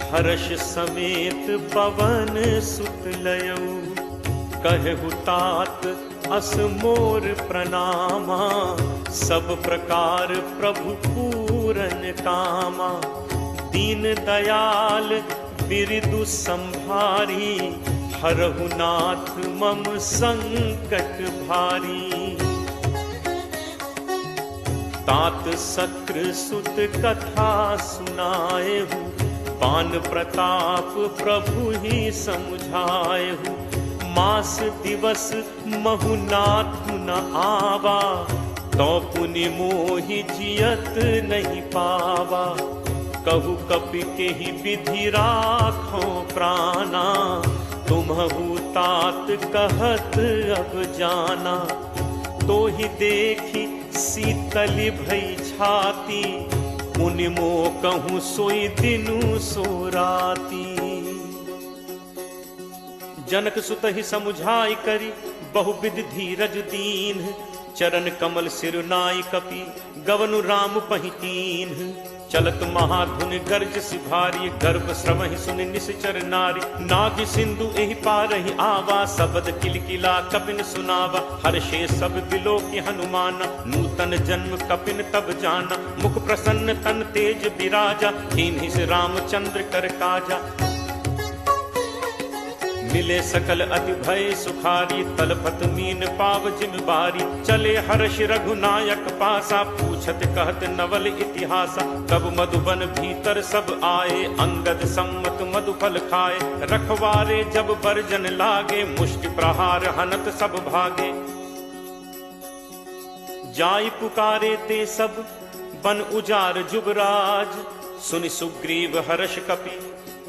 हर्ष समेत पवन सुत लयऊ। कहु तात अस मोर प्रणामा, सब प्रकार प्रभु पूरन कामा। दीन दयाल बिरदु संभारी, हरहु नाथ मम संकट भारी। तात शक्र सुत कथा सुनाएहु, पान प्रताप प्रभु ही समुझाएहु। मास दिवस महु नाथ न आवा, तो पुनि मोहि जियत नहीं पावा। कहु कपि के ही विधि राखो प्राणा, तुम्हु तात कहत अब जाना। तो ही देखी शीतल भई छाती, मुनि मो कहूँ सोई दिनु सो राती। जनक सुत ही समुझाई करी, बहुविध धीरज दीन। चरण कमल सिर नाई कपि, गवनु राम पहितीन। चलत महाधुन गर्ज सिभारी, गर्भ श्रवहि सुनि निश्चर नारी। नाग सिंधु एहि पारहि आवा, शब्द किलकिला कपिन सुनावा। हर्षे सब बिलोकि हनुमान, नूतन जन्म कपिन तब जाना। मुख प्रसन्न तन तेज विराजा, कीन्हि से रामचंद्र कर काजा। मिले सकल अति भय सुखारी, तलपत मीन पाव जिम बारी। चले हर्ष रघुनायक पासा, पूछत कहत नवल इतिहासा। कब मधुबन भीतर सब आए, अंगद सम्मत मधुफल खाए। रखवारे जब बरजन लागे, मुष्टि प्रहार हनत सब भागे। जाई पुकारे ते सब बन उजार जुगराज। सुनि सुग्रीव हर्ष कपि,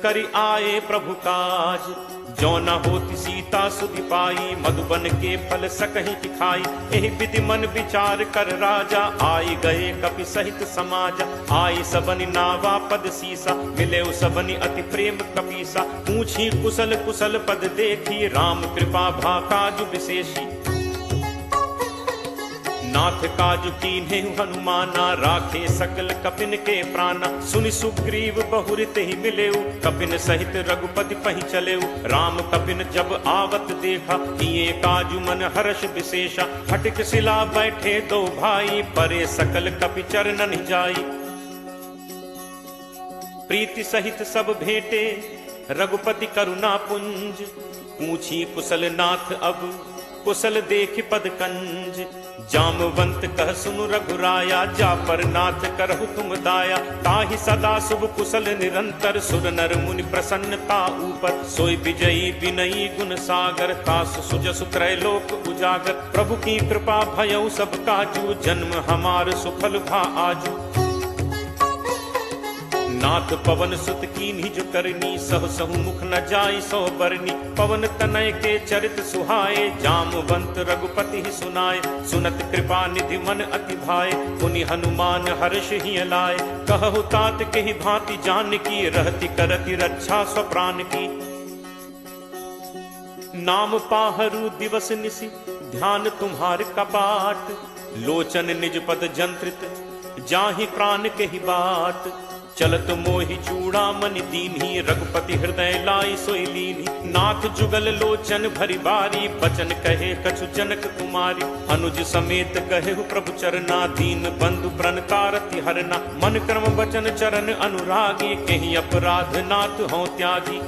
करि आए प्रभु काज। जो न होती सीता सुधि पाई, मधुबन के फल सकहि खाई। एहि विधि मन विचार कर राजा, आई गए कपि सहित समाजा। आई सबनि नावा पद सीसा, मिले सबनि अति प्रेम कपीसा। पूछी कुशल कुशल पद देखी, राम कृपा भा काजु विशेषी। नाथ काजु कीन्हे हनुमाना, राखे सकल कपिन के प्राणा। सुनि सुग्रीव बहुरित ही मिलेऊ, कपिन सहित रघुपति पहि चलेऊ। राम कपिन जब आवत देखा, किए काजु मन हर्ष विशेषा। फटिक शिला बैठे दो भाई, परे सकल कपि चरणन जाई। प्रीति सहित सब भेंटे, रघुपति करुणा पुंज। पूछी कुशल नाथ अब, कुशल देख पद कंज। जामवंत कह सुनु रघुराया, जा पर नाथ करहु तुम दाया। ताहि सदा शुभ कुशल निरंतर, सुर नर मुनि प्रसन्नता ऊपर। सोई विजयी विनयी गुण सागर, तासु सुजसु त्रैलोक उजागर। प्रभु की कृपा भयउ सब काजू, जन्म हमार सुफल भा आजू। नाथ पवन सुत कीन्हि जो करनी, सहु सहु मुख न जाई सो बरनी। पवन तनय के चरित सुहाए, जामवंत रघुपति ही सुनाए। सुनत कृपा निधि मन अति भाए, पुनि हनुमान हर्ष ही लाए। कहु तात के ही भांति जान की, रहति करति रक्षा स्वप्राण की। नाम पाहरु दिवस निशि, ध्यान तुम्हार कपाट। लोचन निज पद जंत्रित, जाहि प्राण के ही बाट। चलत मोहि चूड़ामणि दीन्ही, रघुपति हृदय लाई सोई लीन्ही। नाथ जुगल लोचन भरी बारी, बचन कहे कछु जनक कुमारी। अनुज समेत कहेहु प्रभु चरना, दीन बंधु प्रणतारति हरना। मन क्रम वचन चरण अनुरागी, केहि अपराध नाथ हों त्यागी।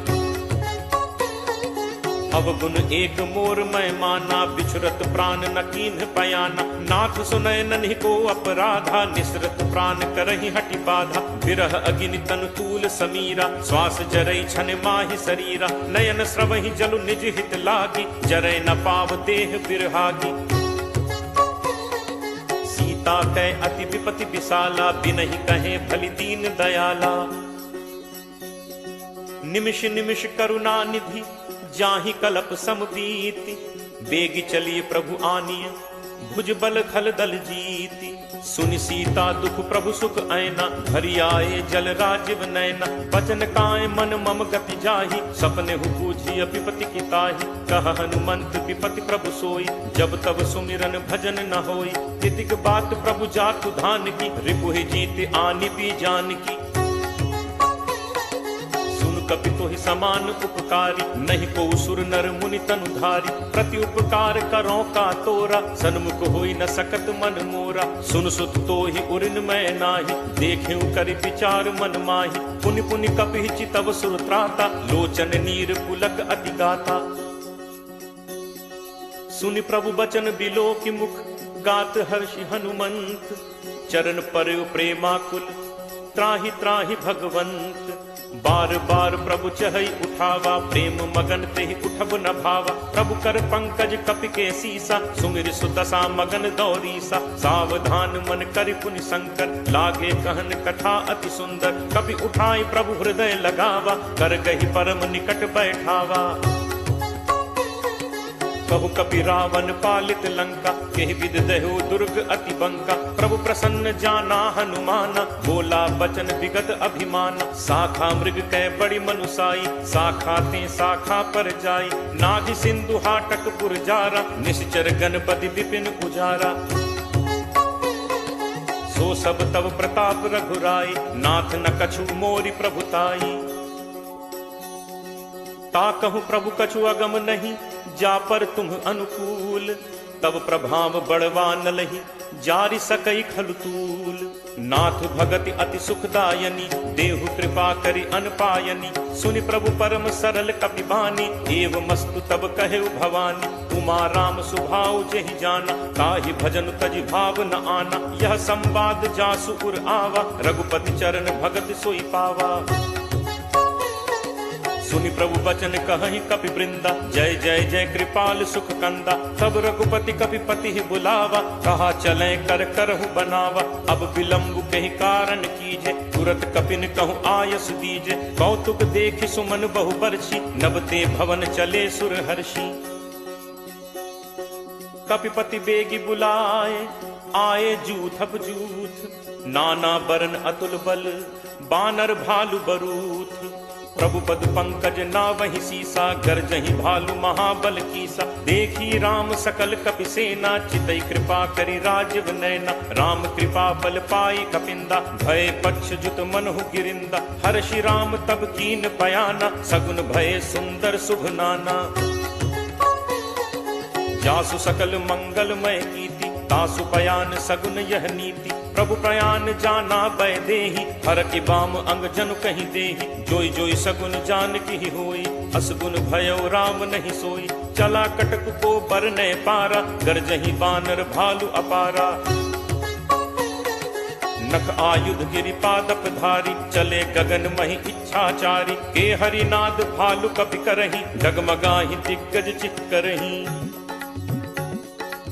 अवगुण एक मोर मैं माना, बिछुरत प्राण न कीन्ह पयाना। नाथ सुनय नन्हि को अपराधा, निसरत प्राण करहि हटि बाधा। विरह अगिनि तनु तूल समीरा, श्वास जरई छन माहि शरीरा। नयन स्रवहि जलु निज हित लागी, जरय न पाव देह बिरहागी। सीता कै अति विपति विशाला, बिनहि कहे भलि दीन दयाला। निमिष निमिष करुणा निधि जाहि कलप समबीति, बेगी चलिए प्रभु आनिय भुज बल खल दल जीति। सुनि सीता दुख प्रभु सुख ऐना, हरि आए जल राजीव नैना। बचन काय मन मम गति जाहि, सपने हु बूझी विपति की ताहि। कह हनुमंत विपति प्रभु सोई, जब तब सुमिरन भजन न होई। तितिक बात प्रभु जातु धान की, रिपुहि जीत आनि भी जान की। कपि तोहि समान उपकारी, नहीं को सुर नर मुनि तनुधारी। प्रति उपकार करो का तोरा, सन्मुख होई न सकत मन मोरा। सुन सुत तोहि उरिन मैं नाही, देखेउ करि विचार मन माही। पुनि पुनि कपि चितव सुर त्राता, लोचन नीर पुलक अति गाता। सुनि प्रभु बचन बिलो की मुख, गात हर्षि हनुमंत। चरण पर प्रेमाकुल, त्राहि त्राहि भगवंत। बार बार प्रभु चहई उठावा, प्रेम मगन तेहि उठब न भावा। प्रभु कर पंकज कपि के सीसा, सुमिर सुदशा मगन दौरीसा। सावधान मन करि पुनि शंकर, लागे कहन कथा अति सुंदर। कपि उठाई प्रभु हृदय लगावा, कर गहि परम निकट बैठावा। कहु कपि रावण पालित लंका, केहि विद दहु दुर्ग अति बंका। प्रभु प्रसन्न जाना हनुमाना, बोला बचन विगत अभिमाना। शाखा मृग कै बड़ी मनुसाई, शाखा ते शाखा पर जाई। नाभि सिंधु हाटक पुर जारा, निश्चर गणपति विपिन उजारा। सो सब तव प्रताप रघुराई, नाथ न कछु मोरि प्रभुताई। ताकहु प्रभु कछु अगम नहीं, जा पर तुम अनुकूल। तब प्रभाव बड़वा न लही, जारि सकई खलुतूल। नाथ भगति अति सुखदायनी, देहु कृपा करि अनपायनी। सुनि प्रभु परम सरल कपि बानी, एव मस्तु तब कहेउ भवानी। उमा राम सुभाउ जेहि जाना, ताहि भजन तजि भाव न आना। यह संवाद जासु उर आवा, रघुपति चरण भगत सोई पावा। सुनि प्रभु बचन कहहि कपि वृंदा, जय जय जय कृपाल सुख कंदा। तब रघुपति कपि पति बुलावा, कहा चले कर करहु बनावा। अब विलंब कहि कारण कीजे, तुरत कपिन कहु आयस दीजे। कौतुक देखि सुमन बहु बरछी, नबते भवन चले सुर हर्षि। कपिपति बेगी बुलाए, आए जूथप जूथ। नाना बरन अतुल बल, बानर भालु बरूथ। प्रभु पद पंकज नावहि सीसा, गरजहि भालु महाबल कीसा। देखी राम सकल कपि सेना, चितई कृपा करि राजीव नैना। राम कृपा बल पाई कपिंदा, भय पक्ष जुत मनहु गिरिंदा। हर्षि राम तब कीन पयाना, सगुन भय सुंदर शुभ नाना। जासु सकल मंगलमय कीति, तासु पयान सगुन यह नीति। प्रभु प्रयान जाना बै देहि, हर के बाम अंग जनु कहीं देहि। जोई जोई सगुन जान की होई, असगुन भयो राम नहीं सोई। चला कटक को बरने पारा, गरजहि बानर भालु अपारा। नख आयुध गिरि पादप धारी, चले गगन महि इच्छाचारी। के हरिनाद भालु कपि करहि, डगमगाहि दिग्गज चित करहि।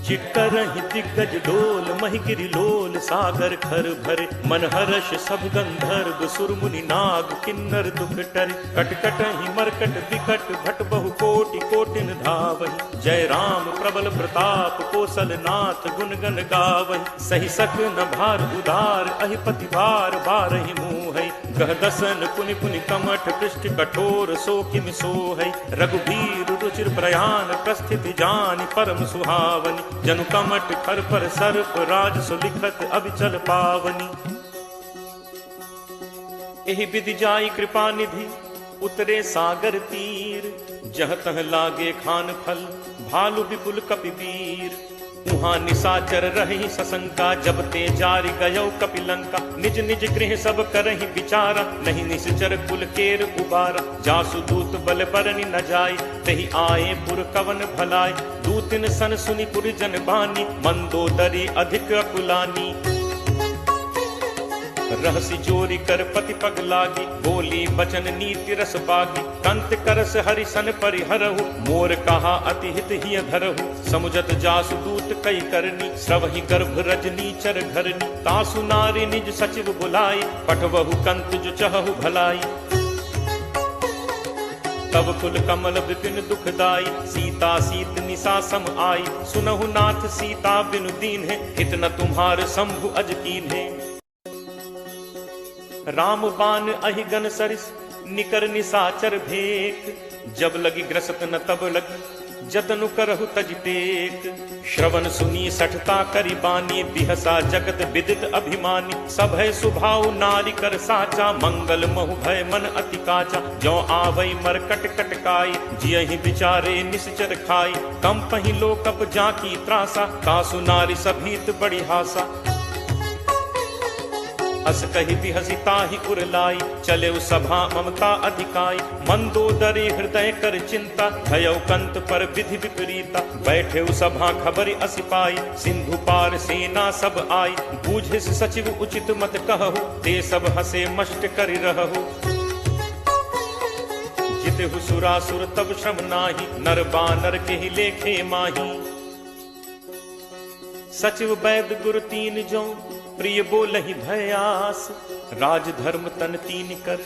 चिटकरहि दिग्गज डोल, महि गिरि लोल सागर खर भरे। मन हर्ष सब गंधर्व, सुर मुनि नाग किन्नर दुख टरे। कटकटहि मरकट विकट, भट बहु कोटि कोटिन धावहि। जय राम प्रबल प्रताप, कौशल नाथ गुण गण गावहि। सहि सक न भार उदार, अहिपति भार बारहि मोहै। गह दसन पुनि पुनि कमठ, पृष्ठ कठोर सो किम सोहै। रघुबीर रुचिर प्रयाण, प्रस्थिति जानि परम सुहावनी। जनु कमठ खर पर सर्प, राज सुलिखत अभिचल पावनी। एहि विधि जाई कृपा निधि, उतरे सागर तीर। जह तह लागे खान फल, भालु विपुल कपि वीर। उहाँ निशाचर रही सशंका, जब ते जारि गयो कपि लंका। निज निज गृह सब करहि विचारा, नहीं निश्चर कुल केर उबारा। जासु दूत बल बरनि न जाय, तहि आए पुर कवन भलाय। दूतिन सन सुनि पुर जन बानी, मंदोदरी अधिक अकुलानी। रहसि जोरी कर पति पग लागी, बोली बचन नीति रस बागी। कंत करस हरि सन परिहरहु, मोर कहा अति हित हिय धरहु। समुझत जासु दूत कई करनी, श्रवहि गर्भ रजनी चर घरनी। तासु नारी निज सचिव बुलाई, पठवहु कंत जो चहहु भलाई। तब कुल कमल विपिन दुखदाई, सीता सीत निशा सम आई। सुनहु नाथ सीता बिनु दीन है, हित न तुम्हार शंभु अज कीन है। राम बान अहिगन सरिस, निकर निशाचर भेक। जब लगी ग्रसत न तब लगी, जतनु करहु तज टेक। श्रवण सुनी सठता करी बानी, बिहसा जगत विदित अभिमानी। सब है सुभाव नारी कर साचा, मंगल महु भय मन अति काचा। जो आवई मरकट कटकाई, जियहि विचारे निश्चर खाई। कम पही लोकप जाकी त्रासा, कासु नारी सभीत बड़ी हासा। अस कही बिहसिता ही उरलाई, चले सभा ममता अधिकाई। मंदोदरी हृदय कर चिंता, भयउ कंत पर विधि विपरीता। बैठे सभा खबर असि पाई, सिंधु पार सेना सब आई। बूझे सचिव उचित मत कहु, ते सब हसे मष्ट कर रहु। जितहु सुरासुर तब श्रम नाही, नर बानर के ही लेखे माही। सचिव वैद गुरु तीन जो, प्रिय बोलहि भयास। राज धर्म तन तीन कर,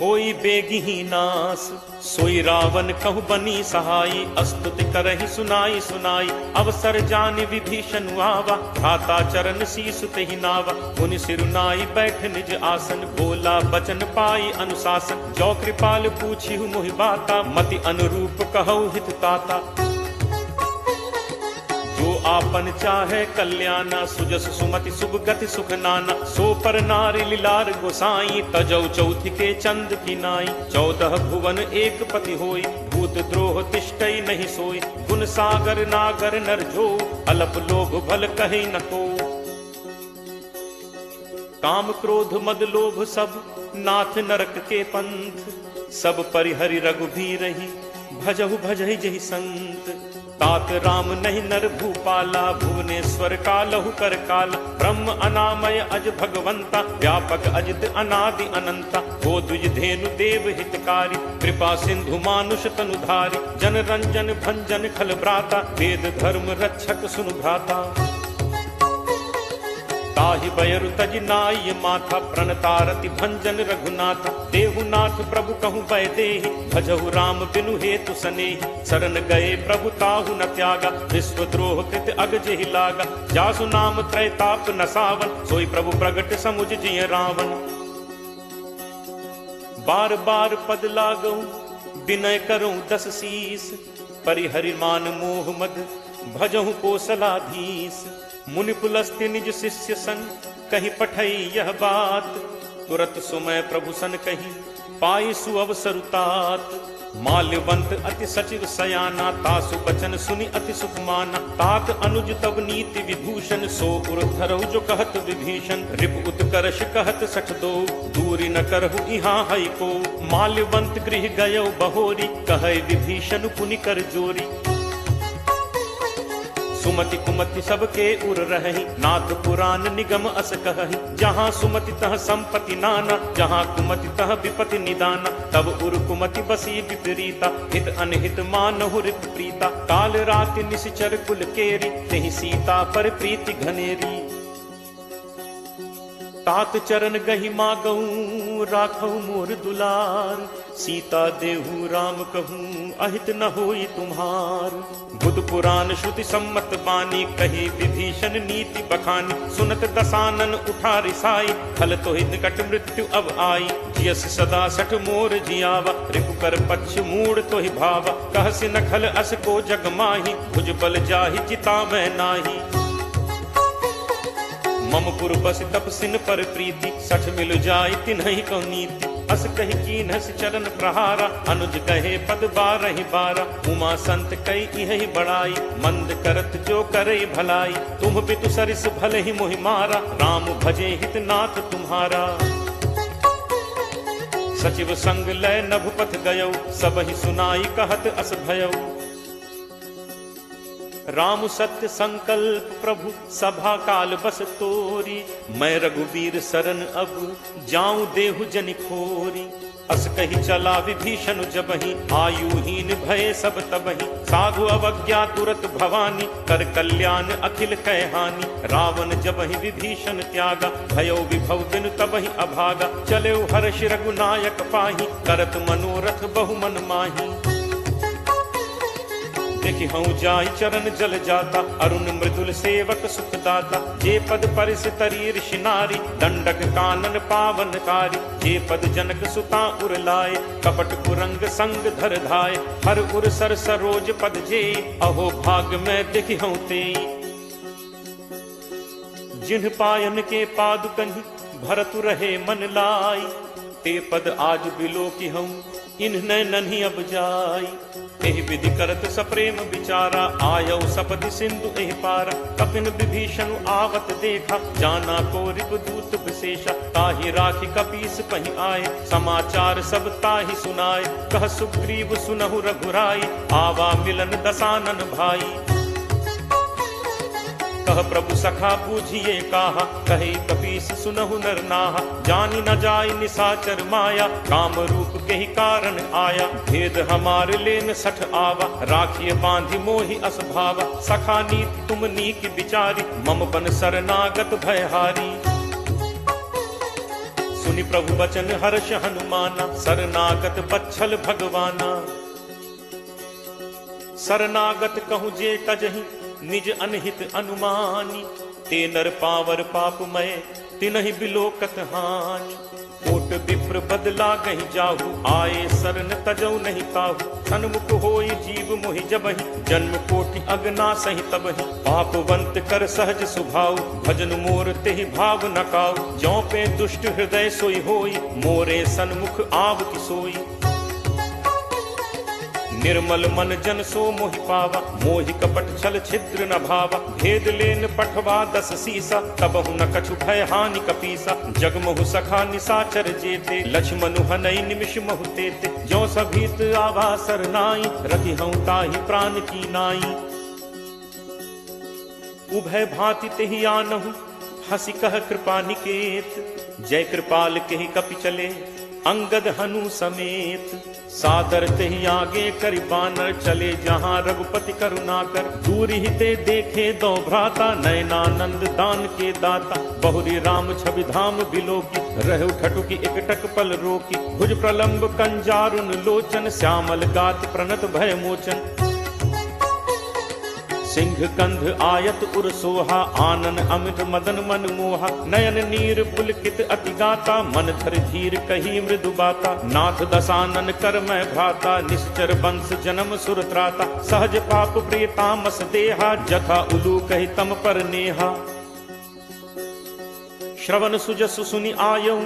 होई बेगी ही नास। सोई रावण कहु बनी सहाई, अस्तुति करहि सुनाई सुनाई। अवसर जान विभीषण आवा, भ्राता चरण शीस तेहि नावा। मुनि सिरुनाई बैठ निज आसन, बोला बचन पाई अनुशासन। जो कृपाल पूछिहु मोहि बाता, मति अनुरूप कहु हित ताता। जो आपन चाहे कल्याणा, सुजस सुमति शुभ गति सुख नाना। सो पर नारी लीलार गोसाई, तजौ चौथि के चंद की नाई। 14 भुवन एक पति होई, भूत द्रोह तिष्ठई नहीं सोई। गुण सागर नागर नर जो, अलप लोभ भल कहे न को। काम क्रोध मद लोभ सब, नाथ नरक के पंथ। सब परिहरि रघुबीरहि, भजहु भजहि जहि संत। तात राम नहीं नर भूपाला, भुवनेश्वर कालहु कर काला। ब्रह्म अनामय अज भगवंता, व्यापक अजित अनादि अनंता। हो द्विज धेनु देव हितकारी, कृपा सिंधु मानुष तनुधारी। जन रंजन भंजन खल भ्राता, वेद धर्म रक्षक सुनु भ्राता। ताहि बयरु तज नाय माथा, प्रणतारति भंजन रघुनाथा। देहुनाथ प्रभु कहूँ बै देहि, भजहु राम बिनु हेतु सनेहि। शरण गए प्रभु ताहु न त्यागा, विश्वद्रोह कृत अग जेहि लागा। जासु नाम त्रैताप न सावन, सोई प्रभु प्रगट समुझ जिय रावण। बार बार पद लागऊं, विनय करूं 10 शीस। परिहरि मान मोह मद, भजहु कोसलाधीश। मुनि पुलस्त्य निज शिष्य सन, कही पठई यह बात। तुरत सुमय प्रभु सन कही, पाई सुअवसर तात। माल्यवंत अति सचिव सयाना, तासु बचन सुनि अति सुख माना। तात अनुज तब नीति विभूषण, सो उर धरहु जो कहत विभीषण। रिप उत्कर्ष कहत सठ दो, दूरी न करहु इहाँ हई को। माल्यवंत गृह गयो बहोरी, कहे विभीषण पुनि कर जोरी। सुमति कुमति सबके उर रही, नाथ पुराण निगम अस कहहि। जहाँ सुमति तह संपत्ति नाना, जहाँ कुमति तह विपति निदाना। तब उर कुमति बसी विपरीता, हित अनहित मानहु रिप प्रीता। काल राति निश्चर कुल केरी, तेहि सीता पर प्रीति घनेरी। तात चरण गहि मागऊं, राखऊ मोर दुलार। सीता देहु राम कहूँ, अहित न होई तुम्हार। बुध पुराण श्रुति सम्मत बानी, कही विभीषण नीति बखानी। सुनत दसानन उठा रिसाई, खल तो निकट मृत्यु अब आई। जियस सदा सठ मोर जियावा, रिपु कर पक्ष मूड तो ही भावा। कहसि न खल अस को जग माही, भुज बल जाहि चिता मैं नाही। मम पुर बस तपसिन पर प्रीति, सठ मिल जाय तिन्हि को नीति। अस कही कीन्हस चरण प्रहारा, अनुज कहे पद 12 बारा। उमा संत कई इहि बड़ाई, मंद करत जो करे भलाई। तुम पितु सरिस भले ही मोहि मारा, राम भजे हित नाथ तुम्हारा। सचिव संग लय नभपथ गयो, सब ही सुनाई कहत अस भयो। राम सत्य संकल्प प्रभु, सभा काल बस तोरी। मैं रघुबीर शरण अब, जाऊं देहु जनि खोरी। अस कही चला विभीषण जबहि, आयुहीन भये सब तबहि। साधु अवज्ञा तुरत भवानी, कर कल्याण अखिल कह हानि। रावण जबहि विभीषण त्यागा, भयो विभव बिनु तबहि अभागा। चले हर्ष रघुनायक पाहि, करत मनोरथ बहु मन माही। देखि हूँ जाय चरण जल जाता, अरुण मृदुल सेवक सुखदाता। जे पद परिस तरी ऋषि नारी, दंडक कानन पावनकारी। जे पद जनक सुता उर लाए, कपट कुरंग संग धर धाय। हर उर सर सरोज पद जे, अहो भाग में देखि हूँ ते। जिन्ह पायन के पादुकहि, भरतु रहे मन लाई। ते पद आज बिलो की हूँ, इन्ह नन्ही अब जाई। एहि विधि करत सप्रेम विचारा, आयौ सपदि सिंधु एहि पारा। कपिन विभीषण आवत देखा, जाना को रिपुदूत विशेषा। ताहि राखि कपीस पहि आए, समाचार सब ताहि सुनाए। कह सुग्रीव सुनहु रघुराई, आवा मिलन दसानन भाई। कह प्रभु सखा बूझिए काहा, कहे कपीस सुनहु नर नाहा। जानी न जाय निसाचर माया, काम रूप के ही कारण आया। भेद हमार लेन सठ आवा, राखिए बांधि मोहि अस भावा। सखा नीति तुम नीक विचारी, मम बन शरणागत भयहारी। सुनि प्रभु बचन हर्ष हनुमाना, शरणागत बच्छल भगवाना। शरणागत कहूँ जे तजहि, निज अनहित अनुमानी। ते नर पावर पापमय, तिनहि बिलोकत हानि। कोट विप्र बदला गहि जाहु, आए शरण तजौ नहीं ताहु। सन्मुख होई जीव मोहि जबहि, जन्म कोटि अगना सहि तबहि। पापवंत कर सहज सुभाउ, भजन मोर तेहि भाव न काउ। ज्यों पे दुष्ट हृदय सोई होई, मोरे सन्मुख आव की सोई। निर्मल मन जन सो मोहि पावा, मोहि कपट छल छिद्र न भावा। भेद लेन पठवा 10 सीसा, तबहु न कछु भय हानि कपीसा। जगमहु सखा निसाचर जेते, लक्ष्मणु हनई निमिष महु तेते। ज्यों सभीत आवा सरनाई, रखी हूँ ताहि प्राण की नाई। उभय भांति तेहि आनहु, हसी कह कृपा निकेत। जय कृपाल केहि कपि चले, अंगद हनु समेत। सादर तेहि आगे करि बानर, चले जहाँ रघुपति करुणाकर। दूरि हिते देखे दो भ्राता, नयनानंद दान के दाता। बहुरी राम छवि धाम बिलोकी, रहु ठटुकी एकटक पल रोकी। भुज प्रलंब कंजारुन लोचन, श्यामल गात प्रणत भय मोचन। सिंह कंध आयत उर सोहा, आनन अमित मदन मन मोहा। नयन नीर पुलकित अति गाता, मन धर धीर कही मृदु बाता। नाथ दसानन कर मैं भ्राता, निश्चर वंश जन्म सुर त्राता। सहज पाप प्रिय तामस देहा, जथा उलू कही तम पर नेहा। श्रवण सुजसु सुनि आयऊ,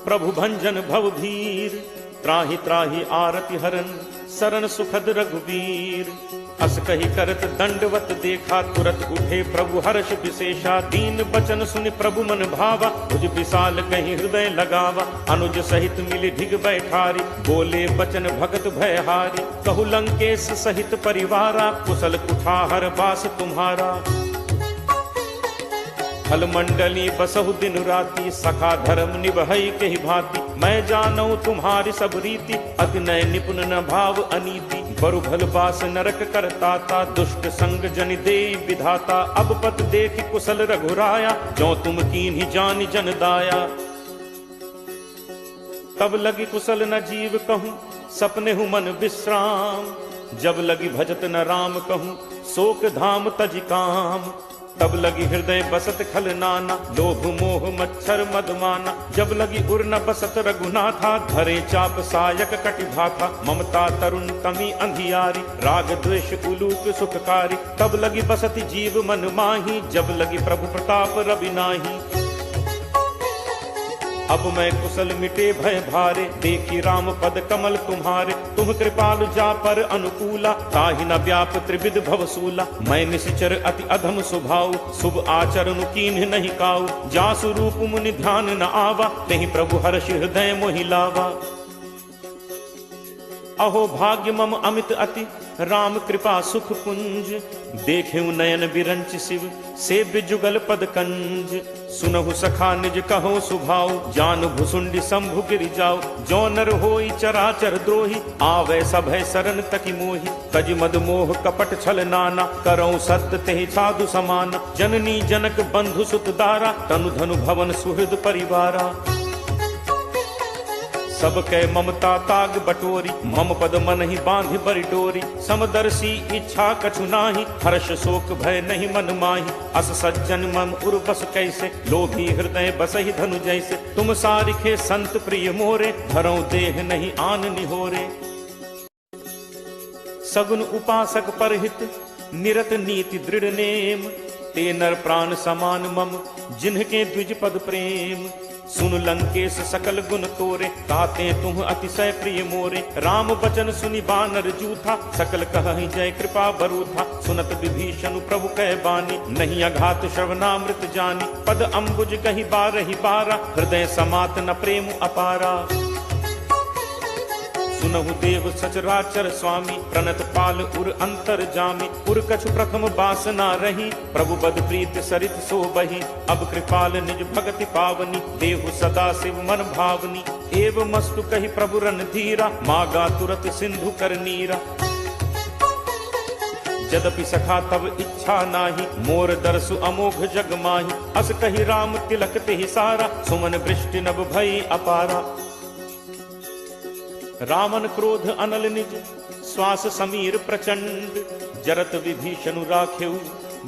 प्रभु भंजन भव भीर। त्राहि त्राहि आरति हरन, शरण सुखद रघुवीर। अस कही करत दंडवत देखा, तुरत उठे प्रभु हर्ष विशेषा। दीन बचन सुनि प्रभु मन भावा, तुझ विशाल कहीं हृदय लगावा। अनुज सहित मिली ढिग बैठारी, बोले बचन भगत भयहारी। कहु लंकेश सहित परिवारा, कुशल कुठाहर बास तुम्हारा। फल मंडली बसहु दिन राति, सखा धर्म निभई के ही भांति। मैं जानऊ तुम्हारी सब रीति, अति नय निपुण न भाव अनीति। बरु भल बास नरक करताता, दुष्ट संग जनि दे विधाता। अब पत देख कुशल रघुराया, जो तुम कीन्ही जानि जन दाया। तब लगी कुशल न जीव कहूँ, सपने हूँ मन विश्राम। जब लगी भजत न राम कहूँ, शोक धाम तज काम। तब लगी हृदय बसत खल नाना, लोभ मोह मच्छर मदमाना। जब लगी उर न बसत रघुनाथा, धरे चाप सायक कटि भाथा। ममता तरुण तमी अंधियारी, राग द्वेष उलूक सुखकारी। तब लगी बसत जीव मन माही, जब लगी प्रभु प्रताप रवि नाही। अब मैं कुशल मिटे भय भारे, देखी राम पद कमल तुम्हारे। तुम कृपालु जा पर अनुकूला, ताहि न व्याप त्रिविध भवसूला। मैं निश्चर अति अधम स्वभाव, शुभ आचरण कीन्ह नहीं काऊ। जासु रूप मुनि ध्यान न आवा, तेहि प्रभु हर्ष हृदय मोहि लावा। अहो भाग्य मम अमित अति राम कृपा सुख पुंज, देखेउ नयन बिरंच शिव सेव्य जुगल पद कंज। सुनहु सखा निज कहो सुभाव, जान भुसुंडी शंभु गिरि जाओ। जो नर होई चराचर द्रोही, आवे सभय सरन तकी मोही। तज मद मोह कपट छल नाना, करऊं सत्य तेहि साधु समान। जननी जनक बंधु सुत दारा, तनु धनु भवन सुहृद परिवारा। सब कै ममता ताग बटोरी, मम पद मन ही बांधि बरि डोरी। समदर्शी इच्छा कछु नाही, हर्ष शोक भय नहीं मन माही। अस सज्जन मम उर बस कैसे, लोभी हृदय बसहि धनु जैसे। तुम सारिखे संत प्रिय मोरे, धरऊं देह नहीं आन निहोरे। सगुन उपासक परहित, निरत नीति दृढ़ नेम। ते नर प्राण समान मम, जिन्हके द्विज पद प्रेम। सुन लंकेश सकल गुण तोरे, ताते तुम अतिशय प्रिय मोरे। राम बचन सुनि बानर जूथा, सकल कहहि जय कृपा बरूथा। सुनत विभीषण प्रभु कह बानी, नहीं अघात श्रवणामृत जानी। पद अम्बुज कहि बारहि बारा, हृदय समात न प्रेम अपारा। सुनहु देव सचराचर स्वामी, प्रणत पाल उर अंतर जामी। उर कछु प्रथम बासना रही, प्रभु बद प्रीत सरित सो बही। अब कृपाल निज भगति पावनी, देहु सदा शिव मन भावनी। एव मस्तु कही प्रभु रन धीरा, मागा तुरत सिंधु कर नीरा। यद्यपि सखा तब इच्छा नाही, मोर दर्शु अमोघ जग माही। अस कही राम तिलक तेहि सारा, सुमन वृष्टि नभ भई अपारा। रावण क्रोध अनल निज, श्वास समीर प्रचंड। जरत विभीषण राखेउ,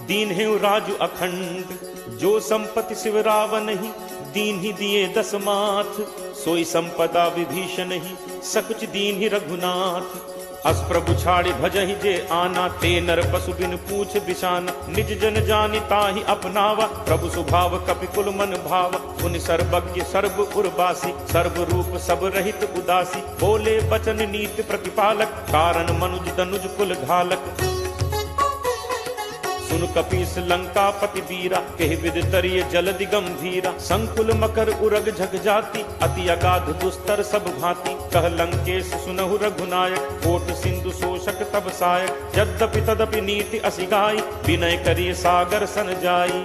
दीन्हेउ राजु अखंड। जो संपत्ति शिव रावण ही, दीन ही दिए दस माथ। सोई संपदा विभीषण ही, सकुच दीन ही रघुनाथ। अस प्रभु छाड़े भजहि जे आना, ते नर पशु बिन पूछ बिसाना। निज जन जानि ताहि अपनावा, प्रभु स्वभाव कपि कुल मन भावा। पुनि सर्वज्ञ सर्व उर्वासी, सर्व रूप सब रहित उदासी। बोले बचन नीति प्रतिपालक, कारण मनुज तनुज कुल घालक। सुन कपीस लंकापति वीरा, केहि विद तरिय जलदि गंभीरा। संकुल मकर उरग झग जाति, अति अगाध दुस्तर सब भांति। कह लंकेश सुनहु रघुनायक, कोट सिंधु शोषक तब सायक। यद्यपि तदपि नीति असिगाई, विनय करिय सागर सन जाई।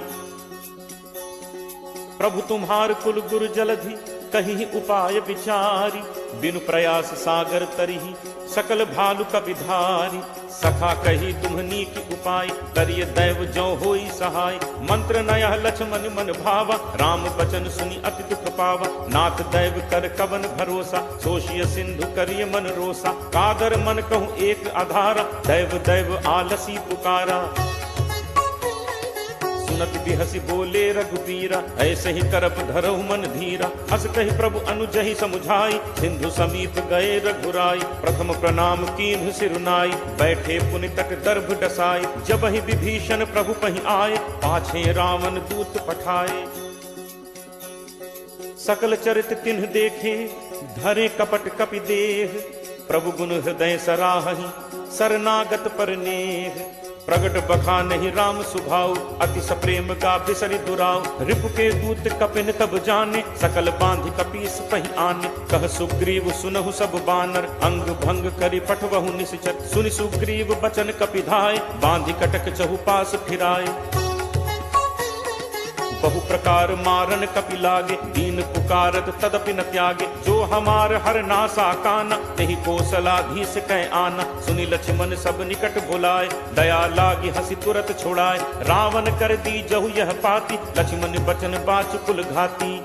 प्रभु तुम्हार कुल गुरु जलधि, कहीं उपाय विचारी। बिनु प्रयास सागर तरिहि, सकल भालु कपिधारी। सखा कही तुम्हनी की उपाय, करिय दैव जो होई सहाय। मंत्र नयह लक्ष्मण मन भावा, राम बचन सुनि अति दुख पावा। नाथ दैव कर कवन भरोसा, सोशिय सिंधु करिय मन रोसा। कादर मन कहूँ एक आधारा, दैव दैव आलसी पुकारा। सुनत बिहसी बोले रघुबीरा, ऐसे ही करप धरहु मन धीरा। अस कहि प्रभु अनुजहि समुझाई, सिंधु समीप गए रघुराई। प्रथम प्रणाम कीन्हु सिरुनाई, बैठे पुनि तट दर्भ डसाई। जब ही विभीषण प्रभु पहि आए, पाछे रावण दूत पठाए। सकल चरित तिन्ह देखे, धरे कपट कपि देह। प्रभु गुण हृदय सराहहि, शरणागत पर नेह। प्रगट बखानहि राम सुभाव, अति सप्रेम का बिसरि दुराव। रिपु के दूत कपिन तब जाने, सकल बांधि कपीस पहि आने। कह सुग्रीव सुनहु सब बानर, अंग भंग करि पठवहु निश्चर। सुनि सुग्रीव बचन कपिधाय, बांधि कटक चहुपास फिराए। बहु प्रकार मारन कपि लागे, दीन पुकारत तदपि न त्यागे। जो हमार हर नासा काना, तेहि कौशलाधीश कह आना। सुनि लक्ष्मण सब निकट बुलाए, दया लागी हंसी तुरत छोड़ाए। रावण कर दी जहु यह पाती, लक्ष्मण बचन बाच कुल घाती।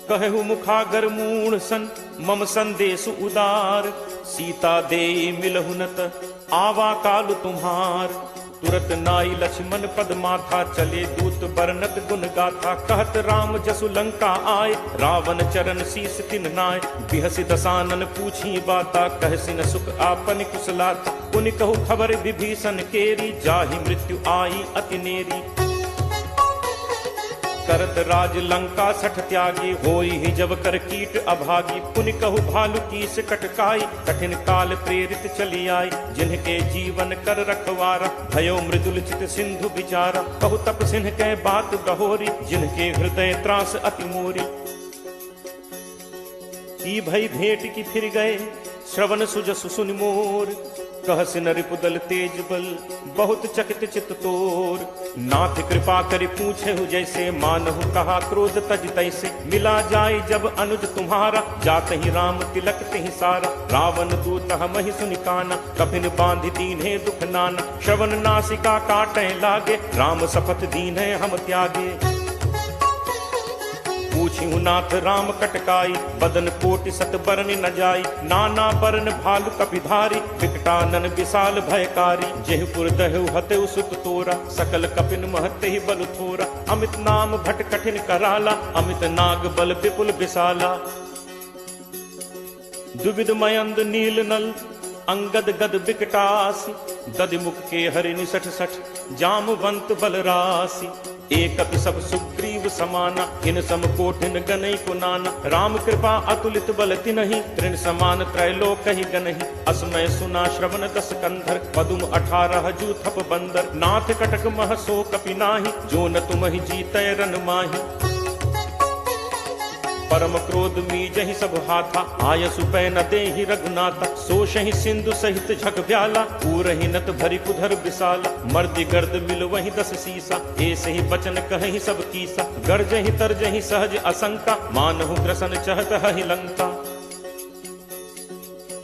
कहु मुखागर मूढ़ सन, मम संदेश उदार। सीता दे मिलहु नत, आवा काल तुम्हार। तुरत नाई लक्ष्मण पद माथा, चले दूत बरनत गुण गाथा। कहत राम जसु लंका आए, रावण चरण शीस तिन नाय। बिहसि दसानन पूछी बाता, कहसि न सुख आपन कुशलाता। पुनि कहु खबर विभीषण केरी, जाहि मृत्यु आई अति नेरी। करत राज लंका सठ त्यागी, होई ही जब कर कीट अभागी। पुनि कहु भालु कीस कटकाई, कठिन काल प्रेरित चली आई। जिनके जीवन कर रखवारा, भयो मृदुल चित सिंधु बिचारा। कहु तप सिंह के बात गहोरी, जिनके हृदय त्रास अति मोरी। की भई भेंट की फिर गए श्रवण सुजसु सुनि मोर। कहस नरिपु दल तेज बल बहुत चकित चित तोर। नाथ कृपा करि पूछे हु जैसे मानहु कहा क्रोध तज तैसे। मिला जाय जब अनुज तुम्हारा जात ही राम तिलक तिहि सारा। रावण दूत हमहि सुनि काना कपिन बांधि दीन्हे दुख नाना। श्रवण नासिका काटे लागे राम शपथ दीन्हे हम त्यागे। पूछिहु नाथ राम कटकाई बदन कोटि सत बरन न जाई। नाना बरन भालु कपिधारी विकटानन विशाल भयकारी। जेहपुर दहु हतेउ सुत तोरा सकल कपिन महते ही बल थोरा। अमित नाम भट कठिन कराला अमित नाग बल विपुल विशाला। दुविध मयंद नील नल अंगद गद विकटासी। दधिमुख के हरि निसठ सठ जामवंत बल राशि। एकपि सब सुग्रीव समाना इन सम कोठिन गनई को नाना। राम कृपा अतुलित बल तिनहि तृण समान त्रैलोक ही गनहि। असमय सुना श्रवण दस कंधर पदुम 18 जू थप बंदर। नाथ कटक मह सो कपि नाही जो न तुमहि जीतै रन माही। परम क्रोध मीजहि सब हाथा आयसु पै न देहि रघुनाथा। सोषहि सिंधु सहित झक ब्याला पूरहि नत भरि कुधर विशाला। मर्दि गर्द मिल वही 10 सीसा ऐसे ही बचन कहहि सब कीसा। गर्जहि तरजहि सहज असंका मानहु ग्रसन चहत हहि लंका।